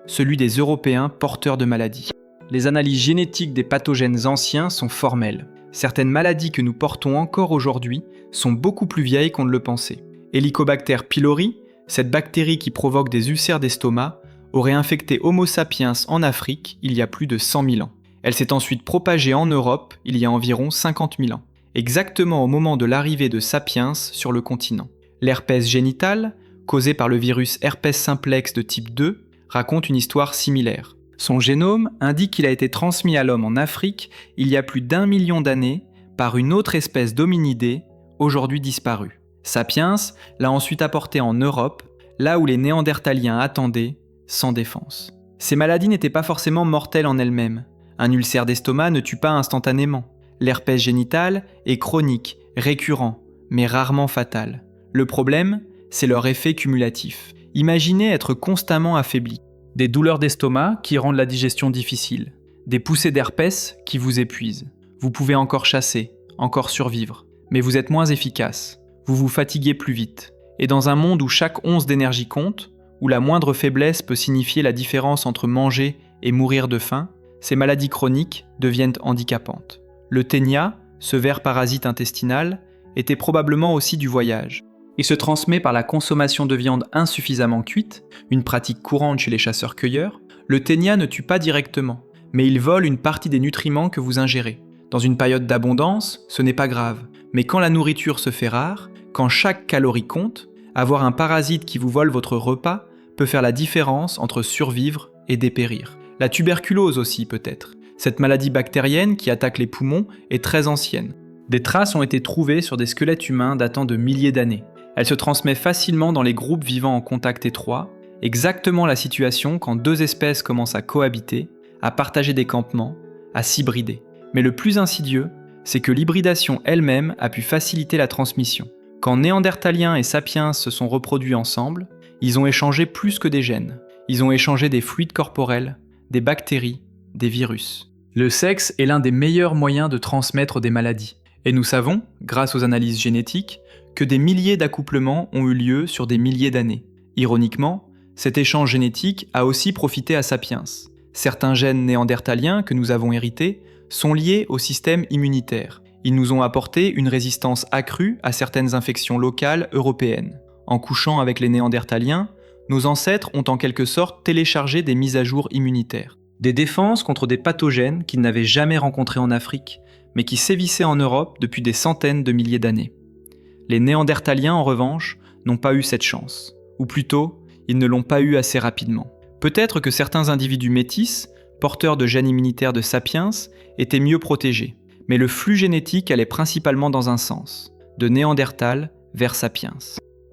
celui des Européens porteurs de maladies. Les analyses génétiques des pathogènes anciens sont formelles. Certaines maladies que nous portons encore aujourd'hui sont beaucoup plus vieilles qu'on ne le pensait. Helicobacter pylori, cette bactérie qui provoque des ulcères d'estomac, aurait infecté Homo sapiens en Afrique il y a plus de 100 000 ans. Elle s'est ensuite propagée en Europe il y a environ 50 000 ans, exactement au moment de l'arrivée de Sapiens sur le continent. L'herpès génital, causé par le virus herpès simplex de type 2, raconte une histoire similaire. Son génome indique qu'il a été transmis à l'homme en Afrique il y a plus d'1 million d'années par une autre espèce d'hominidés, aujourd'hui disparue. Sapiens l'a ensuite apporté en Europe, là où les Néandertaliens attendaient, sans défense. Ces maladies n'étaient pas forcément mortelles en elles-mêmes. Un ulcère d'estomac ne tue pas instantanément. L'herpès génital est chronique, récurrent, mais rarement fatal. Le problème, c'est leur effet cumulatif. Imaginez être constamment affaibli. Des douleurs d'estomac qui rendent la digestion difficile. Des poussées d'herpès qui vous épuisent. Vous pouvez encore chasser, encore survivre, mais vous êtes moins efficace. Vous vous fatiguez plus vite. Et dans un monde où chaque once d'énergie compte, où la moindre faiblesse peut signifier la différence entre manger et mourir de faim, ces maladies chroniques deviennent handicapantes. Le ténia, ce ver parasite intestinal, était probablement aussi du voyage. Il se transmet par la consommation de viande insuffisamment cuite, une pratique courante chez les chasseurs-cueilleurs. Le ténia ne tue pas directement, mais il vole une partie des nutriments que vous ingérez. Dans une période d'abondance, ce n'est pas grave, mais quand la nourriture se fait rare, quand chaque calorie compte, avoir un parasite qui vous vole votre repas peut faire la différence entre survivre et dépérir. La tuberculose aussi peut-être. Cette maladie bactérienne qui attaque les poumons est très ancienne. Des traces ont été trouvées sur des squelettes humains datant de milliers d'années. Elle se transmet facilement dans les groupes vivant en contact étroit, exactement la situation quand deux espèces commencent à cohabiter, à partager des campements, à s'hybrider. Mais le plus insidieux, c'est que l'hybridation elle-même a pu faciliter la transmission. Quand Néandertaliens et Sapiens se sont reproduits ensemble, ils ont échangé plus que des gènes. Ils ont échangé des fluides corporels, des bactéries, des virus. Le sexe est l'un des meilleurs moyens de transmettre des maladies. Et nous savons, grâce aux analyses génétiques, que des milliers d'accouplements ont eu lieu sur des milliers d'années. Ironiquement, cet échange génétique a aussi profité à Sapiens. Certains gènes néandertaliens que nous avons hérités sont liés au système immunitaire. Ils nous ont apporté une résistance accrue à certaines infections locales européennes. En couchant avec les Néandertaliens, nos ancêtres ont en quelque sorte téléchargé des mises à jour immunitaires. Des défenses contre des pathogènes qu'ils n'avaient jamais rencontrés en Afrique, mais qui sévissaient en Europe depuis des centaines de milliers d'années. Les Néandertaliens, en revanche, n'ont pas eu cette chance. Ou plutôt, ils ne l'ont pas eu assez rapidement. Peut-être que certains individus métis, porteurs de gènes immunitaires de Sapiens, étaient mieux protégés. Mais le flux génétique allait principalement dans un sens, de Néandertal vers Sapiens.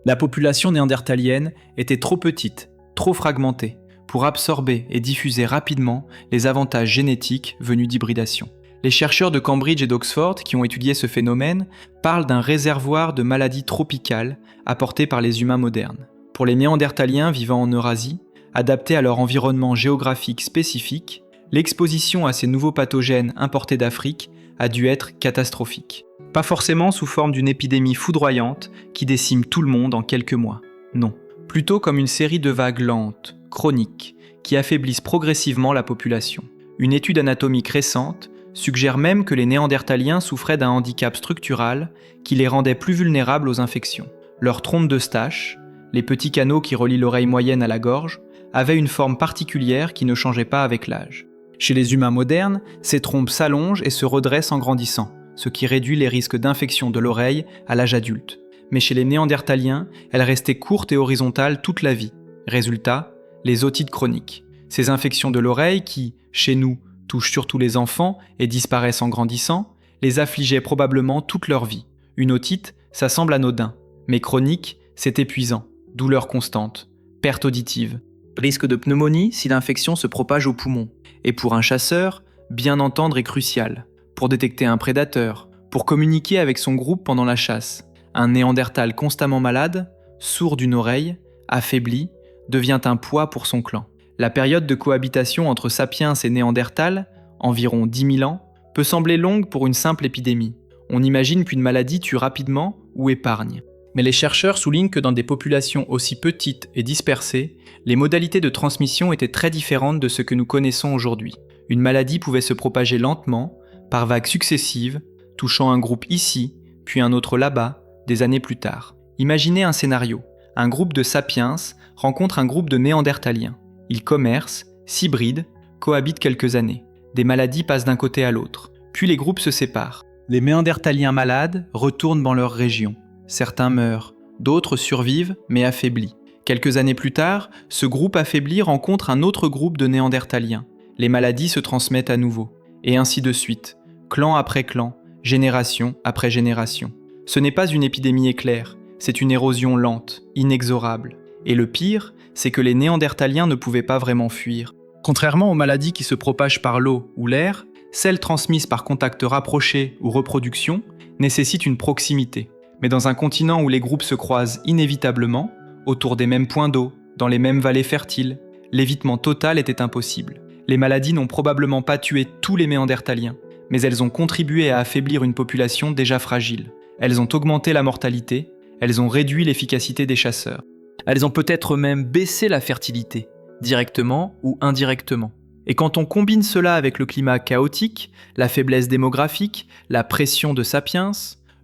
La population néandertalienne était trop petite, trop fragmentée, pour absorber et diffuser rapidement les avantages génétiques venus d'hybridation. Les chercheurs de Cambridge et d'Oxford qui ont étudié ce phénomène parlent d'un réservoir de maladies tropicales apportées par les humains modernes. Pour les Néandertaliens vivant en Eurasie, adaptés à leur environnement géographique spécifique, l'exposition à ces nouveaux pathogènes importés d'Afrique a dû être catastrophique. Pas forcément sous forme d'une épidémie foudroyante qui décime tout le monde en quelques mois. Non. Plutôt comme une série de vagues lentes, chroniques, qui affaiblissent progressivement la population. Une étude anatomique récente suggère même que les Néandertaliens souffraient d'un handicap structural qui les rendait plus vulnérables aux infections. Leur trompe d'Eustache, les petits canaux qui relient l'oreille moyenne à la gorge, avaient une forme particulière qui ne changeait pas avec l'âge. Chez les humains modernes, ces trompes s'allongent et se redressent en grandissant, ce qui réduit les risques d'infection de l'oreille à l'âge adulte. Mais chez les Néandertaliens, elles restaient courtes et horizontales toute la vie. Résultat, les otites chroniques. Ces infections de l'oreille qui, chez nous, touchent surtout les enfants et disparaissent en grandissant, les affligeaient probablement toute leur vie. Une otite, ça semble anodin, mais chronique, c'est épuisant. Douleur constante, perte auditive, risque de pneumonie si l'infection se propage aux poumons. Et pour un chasseur, bien entendre est crucial. Pour détecter un prédateur, pour communiquer avec son groupe pendant la chasse. Un Néandertal constamment malade, sourd d'une oreille, affaibli, devient un poids pour son clan. La période de cohabitation entre Sapiens et Néandertal, environ 10 000 ans, peut sembler longue pour une simple épidémie. On imagine qu'une maladie tue rapidement ou épargne. Mais les chercheurs soulignent que dans des populations aussi petites et dispersées, les modalités de transmission étaient très différentes de ce que nous connaissons aujourd'hui. Une maladie pouvait se propager lentement, par vagues successives, touchant un groupe ici, puis un autre là-bas, des années plus tard. Imaginez un scénario. Un groupe de Sapiens rencontre un groupe de Néandertaliens. Ils commercent, s'hybrident, cohabitent quelques années. Des maladies passent d'un côté à l'autre. Puis les groupes se séparent. Les Néandertaliens malades retournent dans leur région. Certains meurent, d'autres survivent, mais affaiblis. Quelques années plus tard, ce groupe affaibli rencontre un autre groupe de Néandertaliens. Les maladies se transmettent à nouveau. Et ainsi de suite, clan après clan, génération après génération. Ce n'est pas une épidémie éclair, c'est une érosion lente, inexorable. Et le pire, c'est que les Néandertaliens ne pouvaient pas vraiment fuir. Contrairement aux maladies qui se propagent par l'eau ou l'air, celles transmises par contact rapproché ou reproduction nécessitent une proximité. Mais dans un continent où les groupes se croisent inévitablement, autour des mêmes points d'eau, dans les mêmes vallées fertiles, l'évitement total était impossible. Les maladies n'ont probablement pas tué tous les Néandertaliens, mais elles ont contribué à affaiblir une population déjà fragile. Elles ont augmenté la mortalité, elles ont réduit l'efficacité des chasseurs. Elles ont peut-être même baissé la fertilité, directement ou indirectement. Et quand on combine cela avec le climat chaotique, la faiblesse démographique, la pression de Sapiens,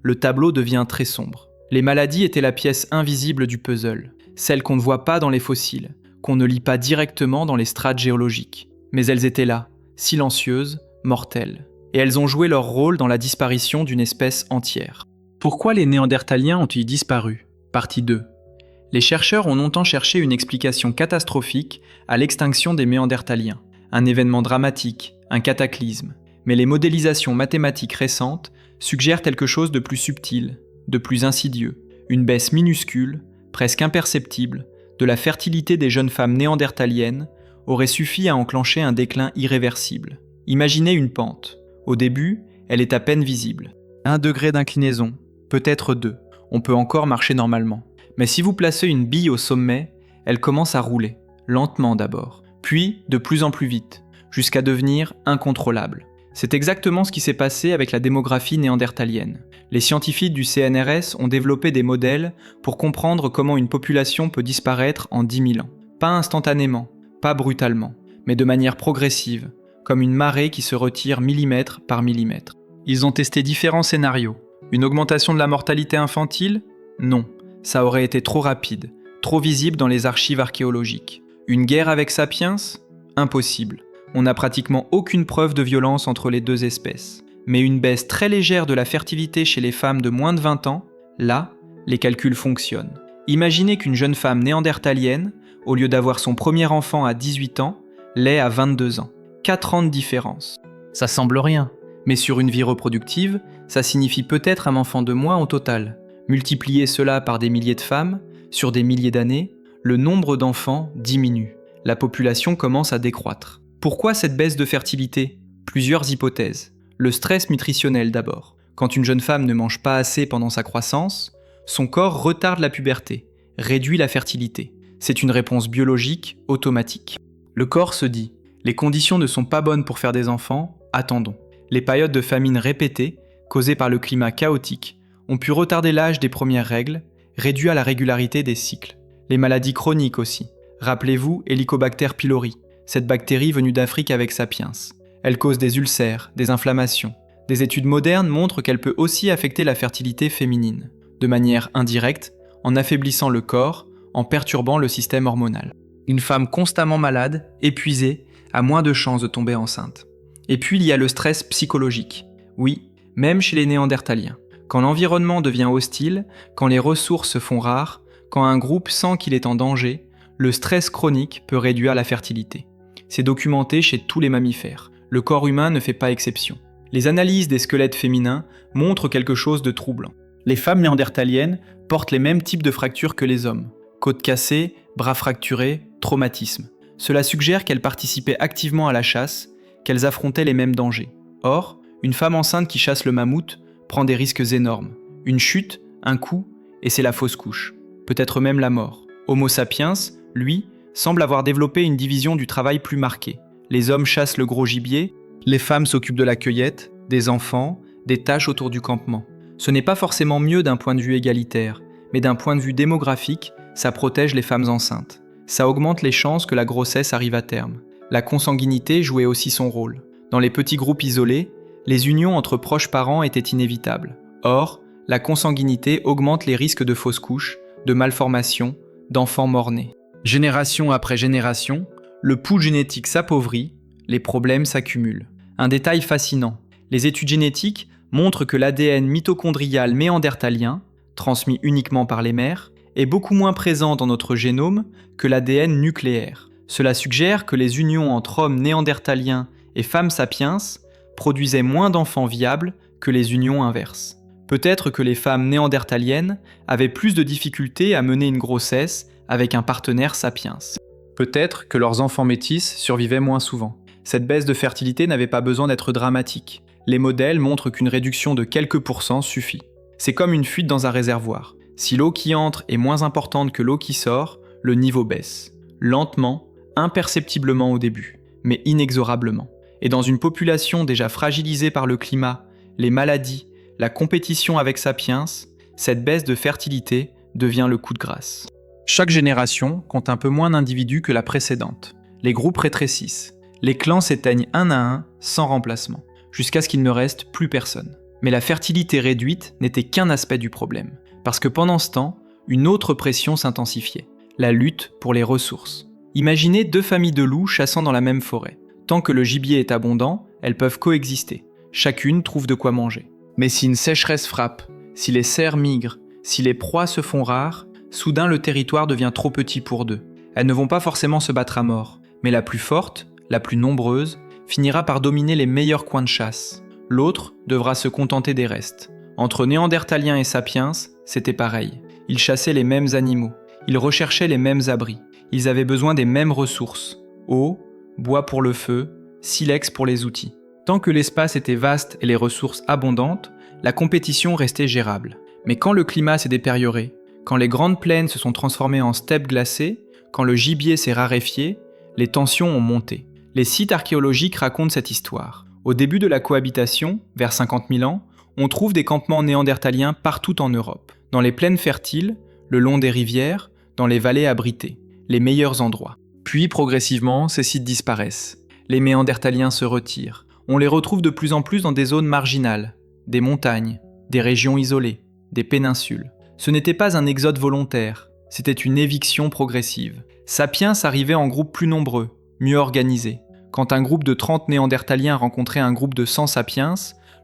le tableau devient très sombre. Les maladies étaient la pièce invisible du puzzle, celle qu'on ne voit pas dans les fossiles, qu'on ne lit pas directement dans les strates géologiques. Mais elles étaient là, silencieuses, mortelles. Et elles ont joué leur rôle dans la disparition d'une espèce entière. Pourquoi les Néandertaliens ont-ils disparu ? Partie 2. Les chercheurs ont longtemps cherché une explication catastrophique à l'extinction des Néandertaliens. Un événement dramatique, un cataclysme. Mais les modélisations mathématiques récentes suggèrent quelque chose de plus subtil, de plus insidieux. Une baisse minuscule, presque imperceptible, de la fertilité des jeunes femmes néandertaliennes aurait suffi à enclencher un déclin irréversible. Imaginez une pente. Au début, elle est à peine visible. 1 degré d'inclinaison, peut-être 2. On peut encore marcher normalement. Mais si vous placez une bille au sommet, elle commence à rouler, lentement d'abord, puis de plus en plus vite, jusqu'à devenir incontrôlable. C'est exactement ce qui s'est passé avec la démographie néandertalienne. Les scientifiques du CNRS ont développé des modèles pour comprendre comment une population peut disparaître en 10 000 ans. Pas instantanément, pas brutalement, mais de manière progressive, comme une marée qui se retire millimètre par millimètre. Ils ont testé différents scénarios. Une augmentation de la mortalité infantile ? Non, ça aurait été trop rapide, trop visible dans les archives archéologiques. Une guerre avec Sapiens ? Impossible. On n'a pratiquement aucune preuve de violence entre les deux espèces. Mais une baisse très légère de la fertilité chez les femmes de moins de 20 ans, là, les calculs fonctionnent. Imaginez qu'une jeune femme néandertalienne, au lieu d'avoir son premier enfant à 18 ans, l'ait à 22 ans. 4 ans de différence. Ça semble rien, mais sur une vie reproductive, ça signifie peut-être un enfant de moins au total. Multipliez cela par des milliers de femmes, sur des milliers d'années, le nombre d'enfants diminue. la population commence à décroître. Pourquoi cette baisse de fertilité ? Plusieurs hypothèses. Le stress nutritionnel d'abord. Quand une jeune femme ne mange pas assez pendant sa croissance, son corps retarde la puberté, réduit la fertilité. C'est une réponse biologique automatique. Le corps se dit « Les conditions ne sont pas bonnes pour faire des enfants, attendons ». Les périodes de famine répétées, causées par le climat chaotique, ont pu retarder l'âge des premières règles, réduire la régularité des cycles. Les maladies chroniques aussi. Rappelez-vous Helicobacter pylori, cette bactérie venue d'Afrique avec Sapiens. Elle cause des ulcères, des inflammations. Des études modernes montrent qu'elle peut aussi affecter la fertilité féminine, de manière indirecte, en affaiblissant le corps, en perturbant le système hormonal. Une femme constamment malade, épuisée, a moins de chances de tomber enceinte. Et puis il y a le stress psychologique. Oui, même chez les Néandertaliens. Quand l'environnement devient hostile, quand les ressources se font rares, quand un groupe sent qu'il est en danger, le stress chronique peut réduire la fertilité. C'est documenté chez tous les mammifères. Le corps humain ne fait pas exception. Les analyses des squelettes féminins montrent quelque chose de troublant. Les femmes néandertaliennes portent les mêmes types de fractures que les hommes. Côtes cassées, bras fracturés, traumatismes. Cela suggère qu'elles participaient activement à la chasse, qu'elles affrontaient les mêmes dangers. Or, une femme enceinte qui chasse le mammouth prend des risques énormes. Une chute, un coup, et c'est la fausse couche. Peut-être même la mort. Homo sapiens, lui, semble avoir développé une division du travail plus marquée. Les hommes chassent le gros gibier, les femmes s'occupent de la cueillette, des enfants, des tâches autour du campement. Ce n'est pas forcément mieux d'un point de vue égalitaire, mais d'un point de vue démographique, ça protège les femmes enceintes. Ça augmente les chances que la grossesse arrive à terme. La consanguinité jouait aussi son rôle. Dans les petits groupes isolés, les unions entre proches parents étaient inévitables. Or, la consanguinité augmente les risques de fausses couches, de malformations, d'enfants mort-nés. Génération après génération, le pool génétique s'appauvrit, les problèmes s'accumulent. Un détail fascinant, les études génétiques montrent que l'ADN mitochondrial néandertalien, transmis uniquement par les mères, est beaucoup moins présent dans notre génome que l'ADN nucléaire. Cela suggère que les unions entre hommes néandertaliens et femmes sapiens produisaient moins d'enfants viables que les unions inverses. Peut-être que les femmes néandertaliennes avaient plus de difficultés à mener une grossesse avec un partenaire sapiens. Peut-être que leurs enfants métis survivaient moins souvent. Cette baisse de fertilité n'avait pas besoin d'être dramatique. Les modèles montrent qu'une réduction de quelques pourcents suffit. C'est comme une fuite dans un réservoir. Si l'eau qui entre est moins importante que l'eau qui sort, le niveau baisse. Lentement, imperceptiblement au début, mais inexorablement. Et dans une population déjà fragilisée par le climat, les maladies, la compétition avec Sapiens, cette baisse de fertilité devient le coup de grâce. Chaque génération compte un peu moins d'individus que la précédente. Les groupes rétrécissent. Les clans s'éteignent un à un, sans remplacement, jusqu'à ce qu'il ne reste plus personne. Mais la fertilité réduite n'était qu'un aspect du problème, parce que pendant ce temps, une autre pression s'intensifiait, la lutte pour les ressources. Imaginez deux familles de loups chassant dans la même forêt. Tant que le gibier est abondant, elles peuvent coexister. Chacune trouve de quoi manger. Mais si une sécheresse frappe, si les cerfs migrent, si les proies se font rares, soudain le territoire devient trop petit pour deux. Elles ne vont pas forcément se battre à mort, mais la plus forte, la plus nombreuse, finira par dominer les meilleurs coins de chasse. L'autre devra se contenter des restes. Entre Néandertaliens et Sapiens, c'était pareil. Ils chassaient les mêmes animaux, ils recherchaient les mêmes abris, ils avaient besoin des mêmes ressources. Eau, bois pour le feu, silex pour les outils. Tant que l'espace était vaste et les ressources abondantes, la compétition restait gérable. Mais quand le climat s'est détérioré, quand les grandes plaines se sont transformées en steppes glacées, quand le gibier s'est raréfié, les tensions ont monté. Les sites archéologiques racontent cette histoire. Au début de la cohabitation, vers 50 000 ans, on trouve des campements néandertaliens partout en Europe, dans les plaines fertiles, le long des rivières, dans les vallées abritées, les meilleurs endroits. Puis progressivement, ces sites disparaissent. Les Néandertaliens se retirent. On les retrouve de plus en plus dans des zones marginales, des montagnes, des régions isolées, des péninsules. Ce n'était pas un exode volontaire, c'était une éviction progressive. Sapiens arrivait en groupes plus nombreux, mieux organisés. Quand un groupe de 30 Néandertaliens rencontrait un groupe de 100 Sapiens,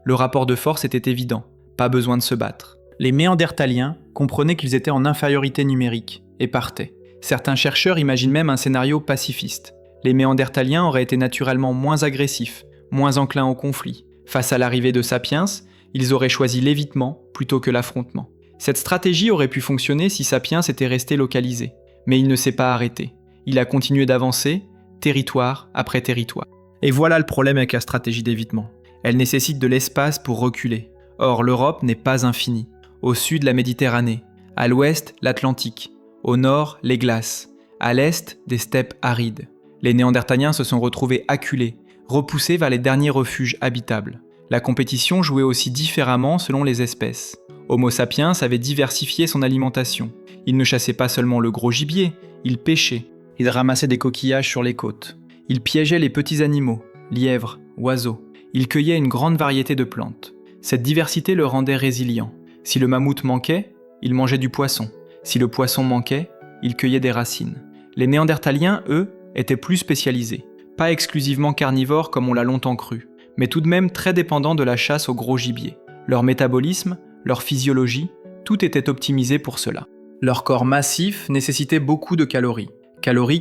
le rapport de force était évident, pas besoin de se battre. Les Néandertaliens comprenaient qu'ils étaient en infériorité numérique et partaient. Certains chercheurs imaginent même un scénario pacifiste. Les Néandertaliens auraient été naturellement moins agressifs, moins enclins au conflit. Face à l'arrivée de Sapiens, ils auraient choisi l'évitement plutôt que l'affrontement. Cette stratégie aurait pu fonctionner si Sapiens était resté localisé. Mais il ne s'est pas arrêté. Il a continué d'avancer, territoire après territoire. Et voilà le problème avec la stratégie d'évitement. Elle nécessite de l'espace pour reculer. Or, l'Europe n'est pas infinie. Au sud, la Méditerranée. À l'ouest, l'Atlantique. Au nord, les glaces. À l'est, des steppes arides. Les Néandertaliens se sont retrouvés acculés, repoussés vers les derniers refuges habitables. La compétition jouait aussi différemment selon les espèces. Homo sapiens avait diversifié son alimentation. Il ne chassait pas seulement le gros gibier, il pêchait. Il ramassait des coquillages sur les côtes. Il piégeait les petits animaux, lièvres, oiseaux. Il cueillait une grande variété de plantes. Cette diversité le rendait résilient. Si le mammouth manquait, il mangeait du poisson. Si le poisson manquait, il cueillait des racines. Les Néandertaliens, eux, étaient plus spécialisés. Pas exclusivement carnivores comme on l'a longtemps cru, mais tout de même très dépendants de la chasse au gros gibier. Leur métabolisme, leur physiologie, tout était optimisé pour cela. Leur corps massif nécessitait beaucoup de calories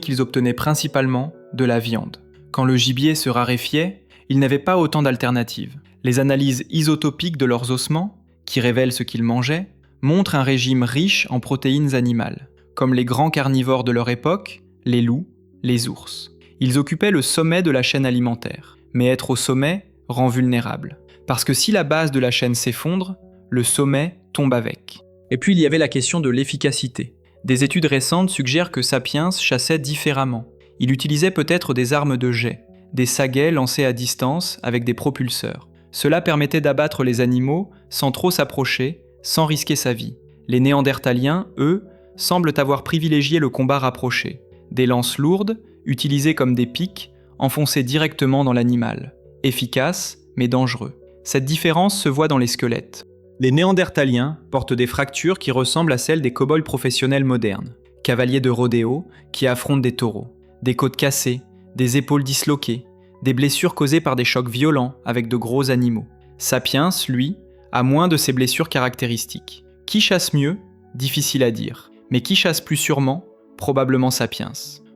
qu'ils obtenaient principalement de la viande. Quand le gibier se raréfiait, ils n'avaient pas autant d'alternatives. Les analyses isotopiques de leurs ossements, qui révèlent ce qu'ils mangeaient, montrent un régime riche en protéines animales, comme les grands carnivores de leur époque, les loups, les ours. Ils occupaient le sommet de la chaîne alimentaire, mais être au sommet rend vulnérable. Parce que si la base de la chaîne s'effondre, le sommet tombe avec. Et puis il y avait la question de l'efficacité. Des études récentes suggèrent que Sapiens chassait différemment. Il utilisait peut-être des armes de jet, des saguets lancés à distance avec des propulseurs. Cela permettait d'abattre les animaux sans trop s'approcher, sans risquer sa vie. Les Néandertaliens, eux, semblent avoir privilégié le combat rapproché. Des lances lourdes, utilisées comme des pics, enfoncées directement dans l'animal. Efficaces, mais dangereux. Cette différence se voit dans les squelettes. Les Néandertaliens portent des fractures qui ressemblent à celles des cow-boys professionnels modernes, cavaliers de rodéo qui affrontent des taureaux, des côtes cassées, des épaules disloquées, des blessures causées par des chocs violents avec de gros animaux. Sapiens, lui, a moins de ces blessures caractéristiques. Qui chasse mieux? Difficile à dire. Mais qui chasse plus sûrement? Probablement Sapiens.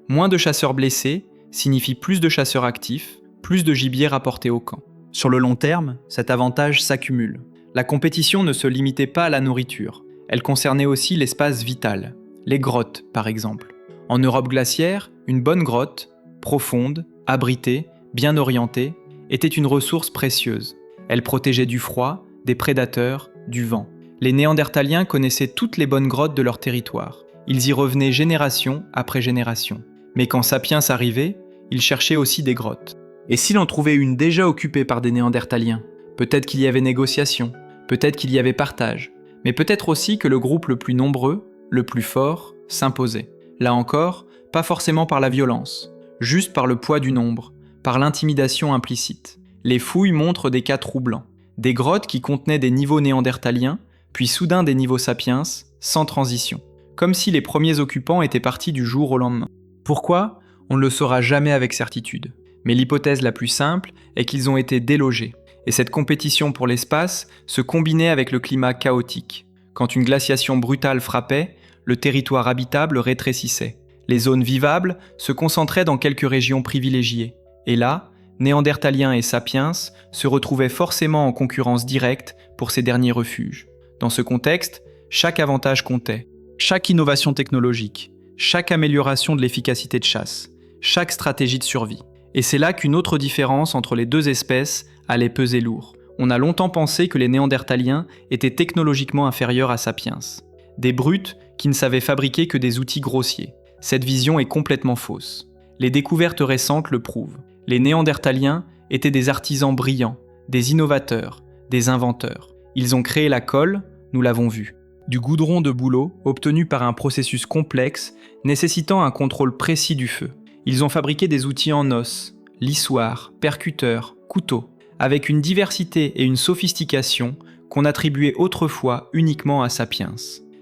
Moins de chasseurs blessés signifie plus de chasseurs actifs, plus de gibier rapporté au camp. Sur le long terme, cet avantage s'accumule. La compétition ne se limitait pas à la nourriture, elle concernait aussi l'espace vital, les grottes par exemple. En Europe glaciaire, une bonne grotte, profonde, abritée, bien orientée, était une ressource précieuse. Elle protégeait du froid, des prédateurs, du vent. Les Néandertaliens connaissaient toutes les bonnes grottes de leur territoire. Ils y revenaient génération après génération. Mais quand Sapiens arrivait, ils cherchaient aussi des grottes. Et s'il en trouvait une déjà occupée par des Néandertaliens, peut-être qu'il y avait négociation, peut-être qu'il y avait partage, mais peut-être aussi que le groupe le plus nombreux, le plus fort, s'imposait. Là encore, pas forcément par la violence, juste par le poids du nombre, par l'intimidation implicite. Les fouilles montrent des cas troublants. Des grottes qui contenaient des niveaux néandertaliens, puis soudain des niveaux sapiens, sans transition. Comme si les premiers occupants étaient partis du jour au lendemain. Pourquoi? On ne le saura jamais avec certitude. Mais l'hypothèse la plus simple est qu'ils ont été délogés. Et cette compétition pour l'espace se combinait avec le climat chaotique. Quand une glaciation brutale frappait, le territoire habitable rétrécissait. Les zones vivables se concentraient dans quelques régions privilégiées. Et là, Néandertaliens et Sapiens se retrouvaient forcément en concurrence directe pour ces derniers refuges. Dans ce contexte, chaque avantage comptait. Chaque innovation technologique, chaque amélioration de l'efficacité de chasse, chaque stratégie de survie. Et c'est là qu'une autre différence entre les deux espèces allait peser lourd. On a longtemps pensé que les Néandertaliens étaient technologiquement inférieurs à Sapiens. Des brutes qui ne savaient fabriquer que des outils grossiers. Cette vision est complètement fausse. Les découvertes récentes le prouvent. Les Néandertaliens étaient des artisans brillants, des innovateurs, des inventeurs. Ils ont créé la colle, nous l'avons vu. Du goudron de bouleau obtenu par un processus complexe nécessitant un contrôle précis du feu. Ils ont fabriqué des outils en os, lissoirs, percuteurs, couteaux, avec une diversité et une sophistication qu'on attribuait autrefois uniquement à Sapiens.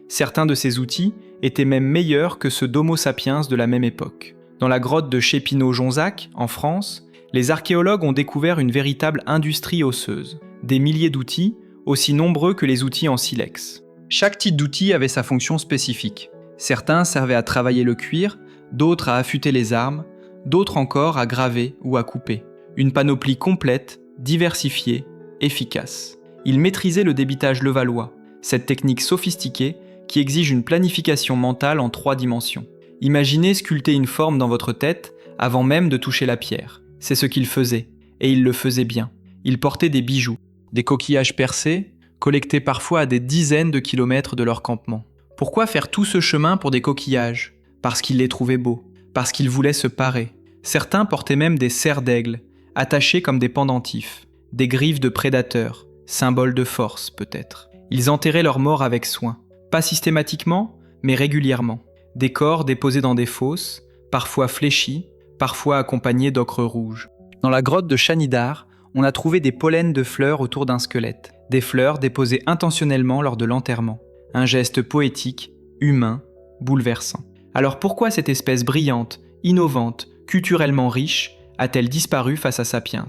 Certains de ces outils étaient même meilleurs que ceux d'Homo sapiens de la même époque. Dans la grotte de Chépinot-Jonzac, en France, les archéologues ont découvert une véritable industrie osseuse. Des milliers d'outils, aussi nombreux que les outils en silex. Chaque type d'outil avait sa fonction spécifique. Certains servaient à travailler le cuir, d'autres à affûter les armes, d'autres encore à graver ou à couper. Une panoplie complète, diversifiée, efficace. Ils maîtrisaient le débitage levallois, cette technique sophistiquée qui exige une planification mentale en 3 dimensions. Imaginez sculpter une forme dans votre tête avant même de toucher la pierre. C'est ce qu'ils faisaient, et ils le faisaient bien. Ils portaient des bijoux, des coquillages percés, collectés parfois à des dizaines de kilomètres de leur campement. Pourquoi faire tout ce chemin pour des coquillages ? Parce qu'ils les trouvaient beaux, parce qu'ils voulaient se parer. Certains portaient même des serres d'aigle, attachés comme des pendentifs, des griffes de prédateurs, symbole de force peut-être. Ils enterraient leurs morts avec soin, pas systématiquement, mais régulièrement. Des corps déposés dans des fosses, parfois fléchis, parfois accompagnés d'ocre rouge. Dans la grotte de Shanidar, on a trouvé des pollens de fleurs autour d'un squelette, des fleurs déposées intentionnellement lors de l'enterrement. Un geste poétique, humain, bouleversant. Alors pourquoi cette espèce brillante, innovante, culturellement riche, a-t-elle disparu face à Sapiens ?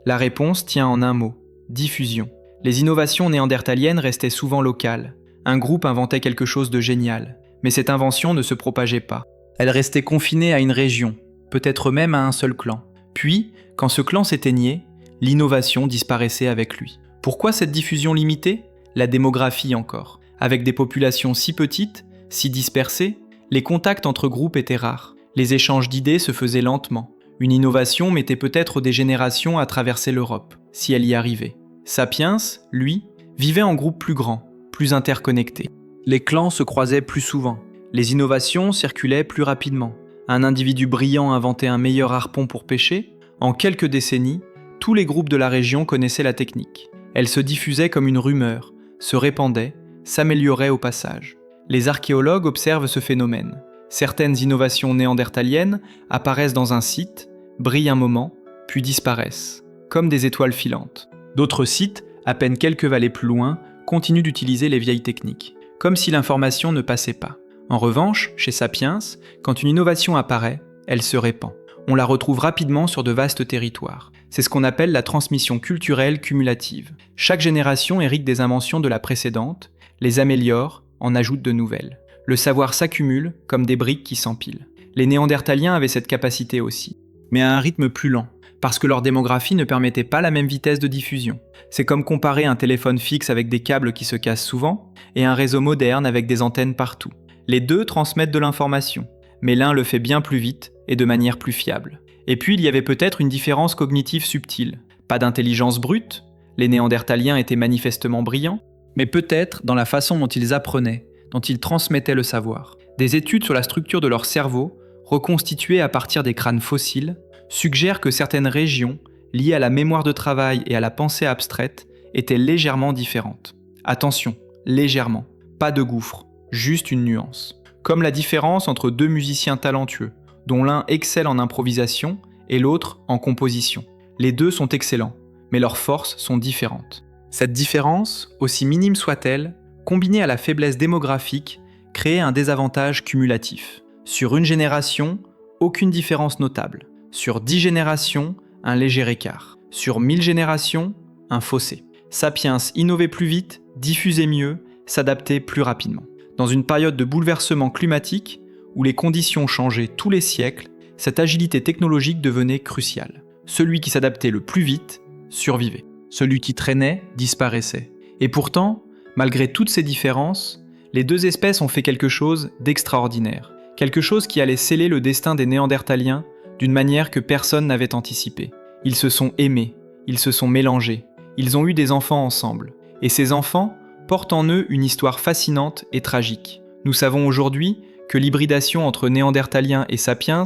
La réponse tient en un mot, diffusion. Les innovations néandertaliennes restaient souvent locales. Un groupe inventait quelque chose de génial, mais cette invention ne se propageait pas. Elle restait confinée à une région, peut-être même à un seul clan. Puis, quand ce clan s'éteignait, l'innovation disparaissait avec lui. Pourquoi cette diffusion limitée ? La démographie encore. Avec des populations si petites, si dispersées, les contacts entre groupes étaient rares. Les échanges d'idées se faisaient lentement. Une innovation mettait peut-être des générations à traverser l'Europe, si elle y arrivait. Sapiens, lui, vivait en groupes plus grands, plus interconnectés. Les clans se croisaient plus souvent. Les innovations circulaient plus rapidement. Un individu brillant inventait un meilleur harpon pour pêcher. En quelques décennies, tous les groupes de la région connaissaient la technique. Elle se diffusait comme une rumeur, se répandait, s'améliorait au passage. Les archéologues observent ce phénomène. Certaines innovations néandertaliennes apparaissent dans un site, brillent un moment, puis disparaissent, comme des étoiles filantes. D'autres sites, à peine quelques vallées plus loin, continuent d'utiliser les vieilles techniques, comme si l'information ne passait pas. En revanche, chez Sapiens, quand une innovation apparaît, elle se répand. On la retrouve rapidement sur de vastes territoires. C'est ce qu'on appelle la transmission culturelle cumulative. Chaque génération hérite des inventions de la précédente, les améliore, en ajoute de nouvelles. Le savoir s'accumule comme des briques qui s'empilent. Les Néandertaliens avaient cette capacité aussi, mais à un rythme plus lent, parce que leur démographie ne permettait pas la même vitesse de diffusion. C'est comme comparer un téléphone fixe avec des câbles qui se cassent souvent, et un réseau moderne avec des antennes partout. Les deux transmettent de l'information, mais l'un le fait bien plus vite et de manière plus fiable. Et puis il y avait peut-être une différence cognitive subtile. Pas d'intelligence brute, les Néandertaliens étaient manifestement brillants, mais peut-être dans la façon dont ils apprenaient, dont ils transmettaient le savoir. Des études sur la structure de leur cerveau, reconstituées à partir des crânes fossiles, suggèrent que certaines régions, liées à la mémoire de travail et à la pensée abstraite, étaient légèrement différentes. Attention, légèrement, pas de gouffre, juste une nuance. Comme la différence entre deux musiciens talentueux, dont l'un excelle en improvisation et l'autre en composition. Les deux sont excellents, mais leurs forces sont différentes. Cette différence, aussi minime soit-elle, combinée à la faiblesse démographique, créait un désavantage cumulatif. Sur une génération, aucune différence notable. Sur 10 générations, un léger écart. Sur 1000 générations, un fossé. Sapiens innovait plus vite, diffusait mieux, s'adaptait plus rapidement. Dans une période de bouleversement climatique, où les conditions changeaient tous les siècles, cette agilité technologique devenait cruciale. Celui qui s'adaptait le plus vite survivait. Celui qui traînait disparaissait. Et pourtant, malgré toutes ces différences, les deux espèces ont fait quelque chose d'extraordinaire. Quelque chose qui allait sceller le destin des Néandertaliens d'une manière que personne n'avait anticipée. Ils se sont aimés, ils se sont mélangés, ils ont eu des enfants ensemble. Et ces enfants portent en eux une histoire fascinante et tragique. Nous savons aujourd'hui que l'hybridation entre Néandertaliens et Sapiens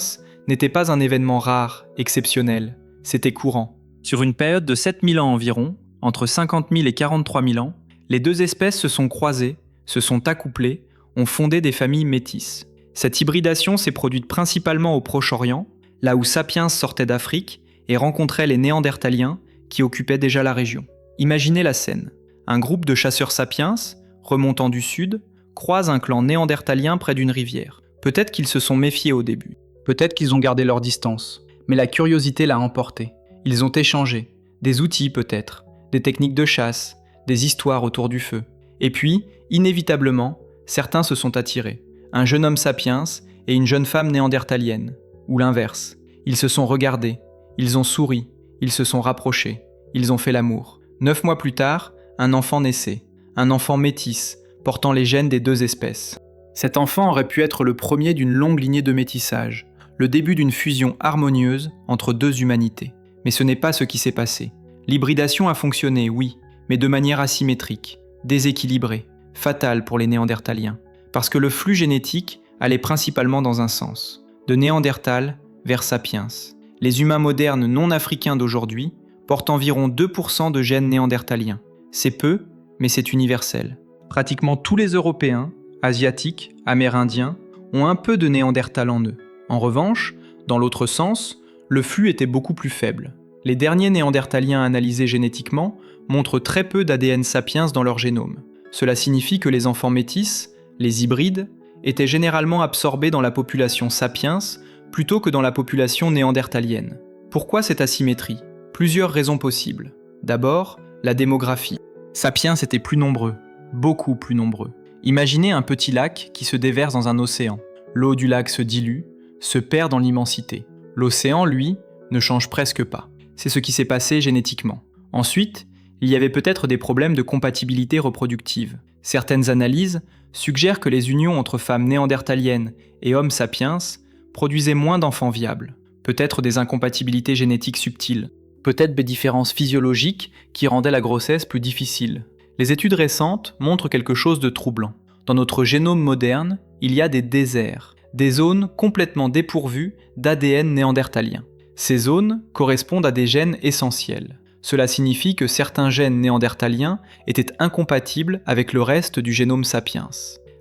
n'était pas un événement rare, exceptionnel, c'était courant. Sur une période de 7000 ans environ, entre 50 000 et 43 000 ans, les deux espèces se sont croisées, se sont accouplées, ont fondé des familles métisses. Cette hybridation s'est produite principalement au Proche-Orient, là où Sapiens sortait d'Afrique et rencontrait les Néandertaliens qui occupaient déjà la région. Imaginez la scène. Un groupe de chasseurs sapiens, remontant du sud, croise un clan néandertalien près d'une rivière. Peut-être qu'ils se sont méfiés au début. Peut-être qu'ils ont gardé leur distance. Mais la curiosité l'a emporté. Ils ont échangé. Des outils peut-être, des techniques de chasse, des histoires autour du feu. Et puis, inévitablement, certains se sont attirés. Un jeune homme sapiens et une jeune femme néandertalienne. Ou l'inverse. Ils se sont regardés. Ils ont souri. Ils se sont rapprochés. Ils ont fait l'amour. 9 mois plus tard, un enfant naissait. Un enfant métis, portant les gènes des deux espèces. Cet enfant aurait pu être le premier d'une longue lignée de métissage, le début d'une fusion harmonieuse entre deux humanités. Mais ce n'est pas ce qui s'est passé. L'hybridation a fonctionné, oui, mais de manière asymétrique, déséquilibrée, fatale pour les Néandertaliens, parce que le flux génétique allait principalement dans un sens, de Néandertal vers Sapiens. Les humains modernes non africains d'aujourd'hui portent environ 2% de gènes néandertaliens. C'est peu, mais c'est universel. Pratiquement tous les Européens, Asiatiques, Amérindiens, ont un peu de Néandertal en eux. En revanche, dans l'autre sens, le flux était beaucoup plus faible. Les derniers Néandertaliens analysés génétiquement montrent très peu d'ADN sapiens dans leur génome. Cela signifie que les enfants métis, les hybrides, étaient généralement absorbés dans la population sapiens plutôt que dans la population néandertalienne. Pourquoi cette asymétrie ? Plusieurs raisons possibles. D'abord, la démographie. Sapiens étaient plus nombreux, beaucoup plus nombreux. Imaginez un petit lac qui se déverse dans un océan. L'eau du lac se dilue, se perd dans l'immensité. L'océan, lui, ne change presque pas. C'est ce qui s'est passé génétiquement. Ensuite, il y avait peut-être des problèmes de compatibilité reproductive. Certaines analyses suggèrent que les unions entre femmes néandertaliennes et hommes sapiens produisaient moins d'enfants viables. Peut-être des incompatibilités génétiques subtiles. Peut-être des différences physiologiques qui rendaient la grossesse plus difficile. Les études récentes montrent quelque chose de troublant. Dans notre génome moderne, il y a des déserts, des zones complètement dépourvues d'ADN néandertalien. Ces zones correspondent à des gènes essentiels. Cela signifie que certains gènes néandertaliens étaient incompatibles avec le reste du génome sapiens.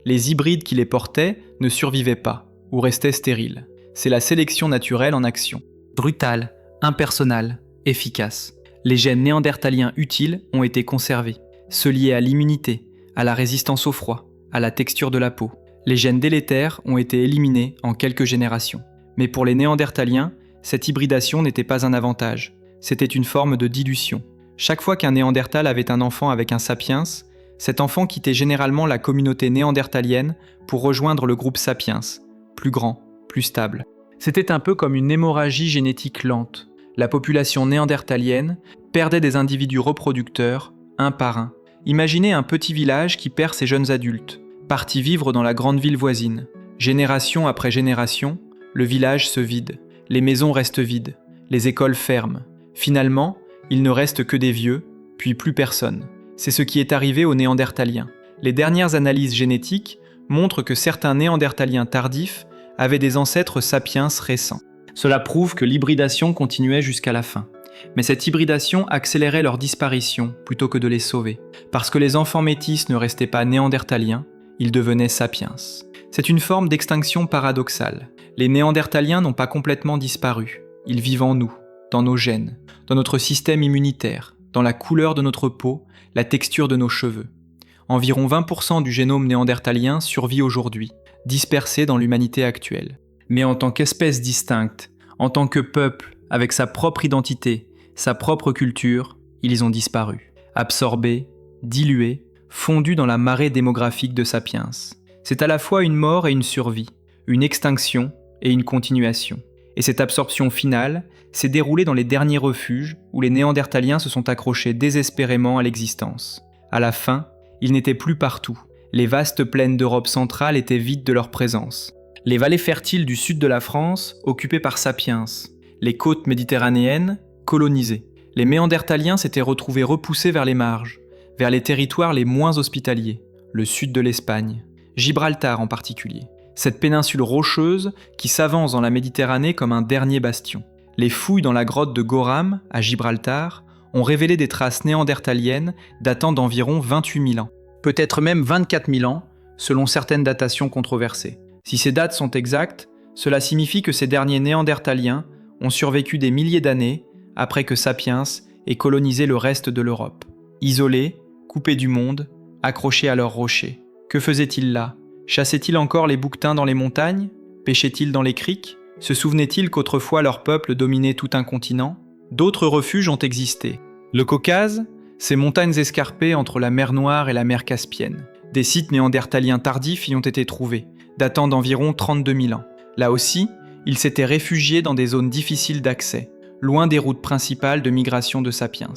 Les hybrides qui les portaient ne survivaient pas, ou restaient stériles. C'est la sélection naturelle en action. Brutale, impersonnelle, efficace. Les gènes néandertaliens utiles ont été conservés. Ceux liés à l'immunité, à la résistance au froid, à la texture de la peau. Les gènes délétères ont été éliminés en quelques générations. Mais pour les néandertaliens, cette hybridation n'était pas un avantage. C'était une forme de dilution. Chaque fois qu'un néandertal avait un enfant avec un sapiens, cet enfant quittait généralement la communauté néandertalienne pour rejoindre le groupe sapiens, plus grand, plus stable. C'était un peu comme une hémorragie génétique lente. La population néandertalienne perdait des individus reproducteurs, un par un. Imaginez un petit village qui perd ses jeunes adultes, partis vivre dans la grande ville voisine. Génération après génération, le village se vide, les maisons restent vides, les écoles ferment. Finalement, il ne reste que des vieux, puis plus personne. C'est ce qui est arrivé aux Néandertaliens. Les dernières analyses génétiques montrent que certains Néandertaliens tardifs avaient des ancêtres sapiens récents. Cela prouve que l'hybridation continuait jusqu'à la fin. Mais cette hybridation accélérait leur disparition plutôt que de les sauver. Parce que les enfants métis ne restaient pas néandertaliens, ils devenaient sapiens. C'est une forme d'extinction paradoxale. Les néandertaliens n'ont pas complètement disparu. Ils vivent en nous, dans nos gènes, dans notre système immunitaire, dans la couleur de notre peau, la texture de nos cheveux. Environ 20% du génome néandertalien survit aujourd'hui, dispersé dans l'humanité actuelle. Mais en tant qu'espèce distincte, en tant que peuple, avec sa propre identité, sa propre culture, ils ont disparu. Absorbés, dilués, fondus dans la marée démographique de Sapiens. C'est à la fois une mort et une survie, une extinction et une continuation. Et cette absorption finale s'est déroulée dans les derniers refuges où les Néandertaliens se sont accrochés désespérément à l'existence. À la fin, ils n'étaient plus partout. Les vastes plaines d'Europe centrale étaient vides de leur présence. Les vallées fertiles du sud de la France, occupées par Sapiens. Les côtes méditerranéennes, colonisées. Les Néandertaliens s'étaient retrouvés repoussés vers les marges, vers les territoires les moins hospitaliers, le sud de l'Espagne, Gibraltar en particulier. Cette péninsule rocheuse qui s'avance dans la Méditerranée comme un dernier bastion. Les fouilles dans la grotte de Goram, à Gibraltar, ont révélé des traces néandertaliennes datant d'environ 28 000 ans. Peut-être même 24 000 ans, selon certaines datations controversées. Si ces dates sont exactes, cela signifie que ces derniers néandertaliens ont survécu des milliers d'années après que Sapiens ait colonisé le reste de l'Europe. Isolés, coupés du monde, accrochés à leurs rochers. Que faisaient-ils là ? Chassaient-ils encore les bouquetins dans les montagnes ? Pêchaient-ils dans les criques ? Se souvenaient-ils qu'autrefois leur peuple dominait tout un continent ? D'autres refuges ont existé. Le Caucase, ces montagnes escarpées entre la mer Noire et la mer Caspienne. Des sites néandertaliens tardifs y ont été trouvés, datant d'environ 32 000 ans. Là aussi, ils s'étaient réfugiés dans des zones difficiles d'accès, loin des routes principales de migration de Sapiens.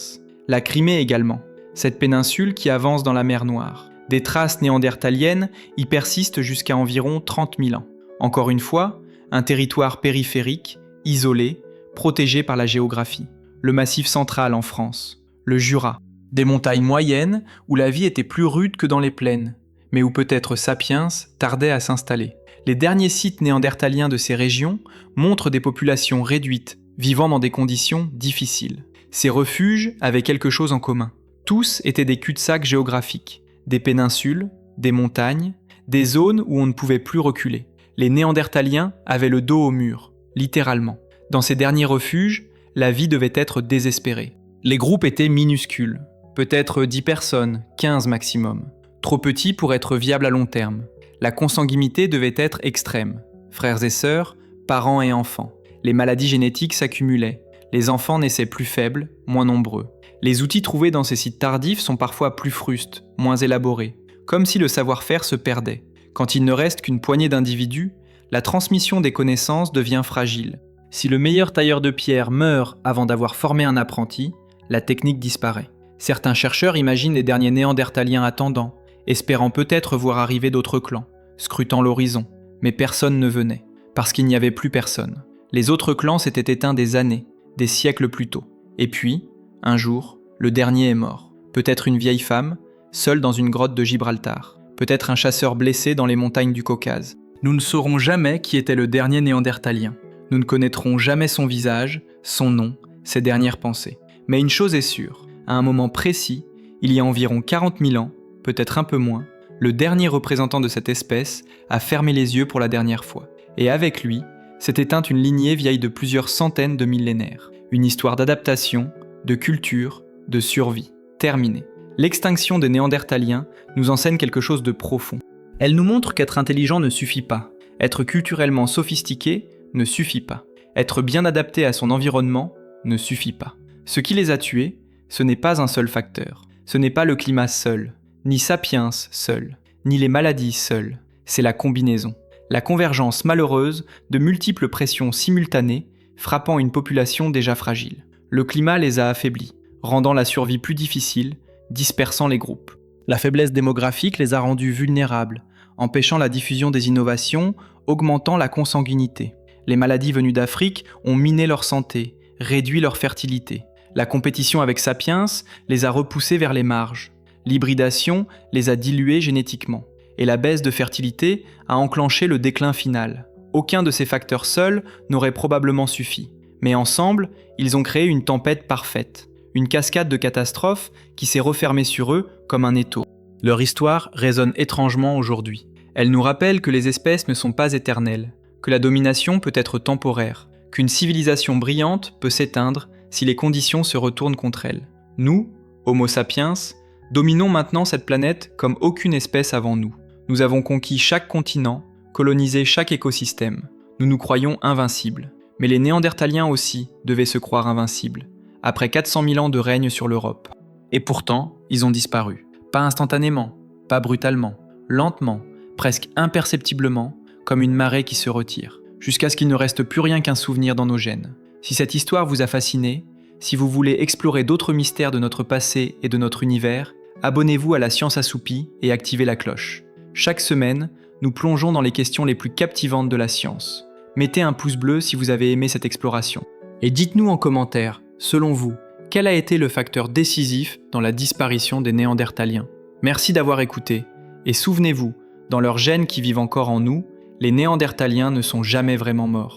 La Crimée également, cette péninsule qui avance dans la mer Noire. Des traces néandertaliennes y persistent jusqu'à environ 30 000 ans. Encore une fois, un territoire périphérique, isolé, protégé par la géographie. Le Massif central en France, le Jura, des montagnes moyennes où la vie était plus rude que dans les plaines, mais où peut-être Sapiens tardait à s'installer. Les derniers sites néandertaliens de ces régions montrent des populations réduites, vivant dans des conditions difficiles. Ces refuges avaient quelque chose en commun. Tous étaient des cul-de-sac géographiques, des péninsules, des montagnes, des zones où on ne pouvait plus reculer. Les Néandertaliens avaient le dos au mur, littéralement. Dans ces derniers refuges, la vie devait être désespérée. Les groupes étaient minuscules, peut-être 10 personnes, 15 maximum. Trop petits pour être viables à long terme. La consanguinité devait être extrême. Frères et sœurs, parents et enfants. Les maladies génétiques s'accumulaient. Les enfants naissaient plus faibles, moins nombreux. Les outils trouvés dans ces sites tardifs sont parfois plus frustes, moins élaborés, comme si le savoir-faire se perdait. Quand il ne reste qu'une poignée d'individus, la transmission des connaissances devient fragile. Si le meilleur tailleur de pierre meurt avant d'avoir formé un apprenti, la technique disparaît. Certains chercheurs imaginent les derniers Néandertaliens attendant, espérant peut-être voir arriver d'autres clans, scrutant l'horizon, mais personne ne venait, parce qu'il n'y avait plus personne. Les autres clans s'étaient éteints des années, des siècles plus tôt. Et puis, un jour, le dernier est mort. Peut-être une vieille femme, seule dans une grotte de Gibraltar. Peut-être un chasseur blessé dans les montagnes du Caucase. Nous ne saurons jamais qui était le dernier Néandertalien. Nous ne connaîtrons jamais son visage, son nom, ses dernières pensées. Mais une chose est sûre, à un moment précis, il y a environ 40 000 ans, peut-être un peu moins, le dernier représentant de cette espèce a fermé les yeux pour la dernière fois. Et avec lui, s'est éteinte une lignée vieille de plusieurs centaines de millénaires. Une histoire d'adaptation, de culture, de survie. Terminée. L'extinction des Néandertaliens nous enseigne quelque chose de profond. Elle nous montre qu'être intelligent ne suffit pas. Être culturellement sophistiqué ne suffit pas. Être bien adapté à son environnement ne suffit pas. Ce qui les a tués, ce n'est pas un seul facteur. Ce n'est pas le climat seul, ni Sapiens seul, ni les maladies seules. C'est la combinaison. La convergence malheureuse de multiples pressions simultanées frappant une population déjà fragile. Le climat les a affaiblis, rendant la survie plus difficile, dispersant les groupes. La faiblesse démographique les a rendus vulnérables, empêchant la diffusion des innovations, augmentant la consanguinité. Les maladies venues d'Afrique ont miné leur santé, réduit leur fertilité. La compétition avec Sapiens les a repoussés vers les marges. L'hybridation les a dilués génétiquement. Et la baisse de fertilité a enclenché le déclin final. Aucun de ces facteurs seuls n'aurait probablement suffi. Mais ensemble, ils ont créé une tempête parfaite. Une cascade de catastrophes qui s'est refermée sur eux comme un étau. Leur histoire résonne étrangement aujourd'hui. Elle nous rappelle que les espèces ne sont pas éternelles, que la domination peut être temporaire, qu'une civilisation brillante peut s'éteindre si les conditions se retournent contre elle. Nous, Homo sapiens, dominons maintenant cette planète comme aucune espèce avant nous. Nous avons conquis chaque continent, colonisé chaque écosystème. Nous nous croyons invincibles. Mais les Néandertaliens aussi devaient se croire invincibles, après 400 000 ans de règne sur l'Europe. Et pourtant, ils ont disparu. Pas instantanément, pas brutalement, lentement, presque imperceptiblement, comme une marée qui se retire, jusqu'à ce qu'il ne reste plus rien qu'un souvenir dans nos gènes. Si cette histoire vous a fasciné, si vous voulez explorer d'autres mystères de notre passé et de notre univers, abonnez-vous à La Science Assoupie et activez la cloche. Chaque semaine, nous plongeons dans les questions les plus captivantes de la science. Mettez un pouce bleu si vous avez aimé cette exploration. Et dites-nous en commentaire, selon vous, quel a été le facteur décisif dans la disparition des Néandertaliens? Merci d'avoir écouté. Et souvenez-vous, dans leurs gènes qui vivent encore en nous, les Néandertaliens ne sont jamais vraiment morts.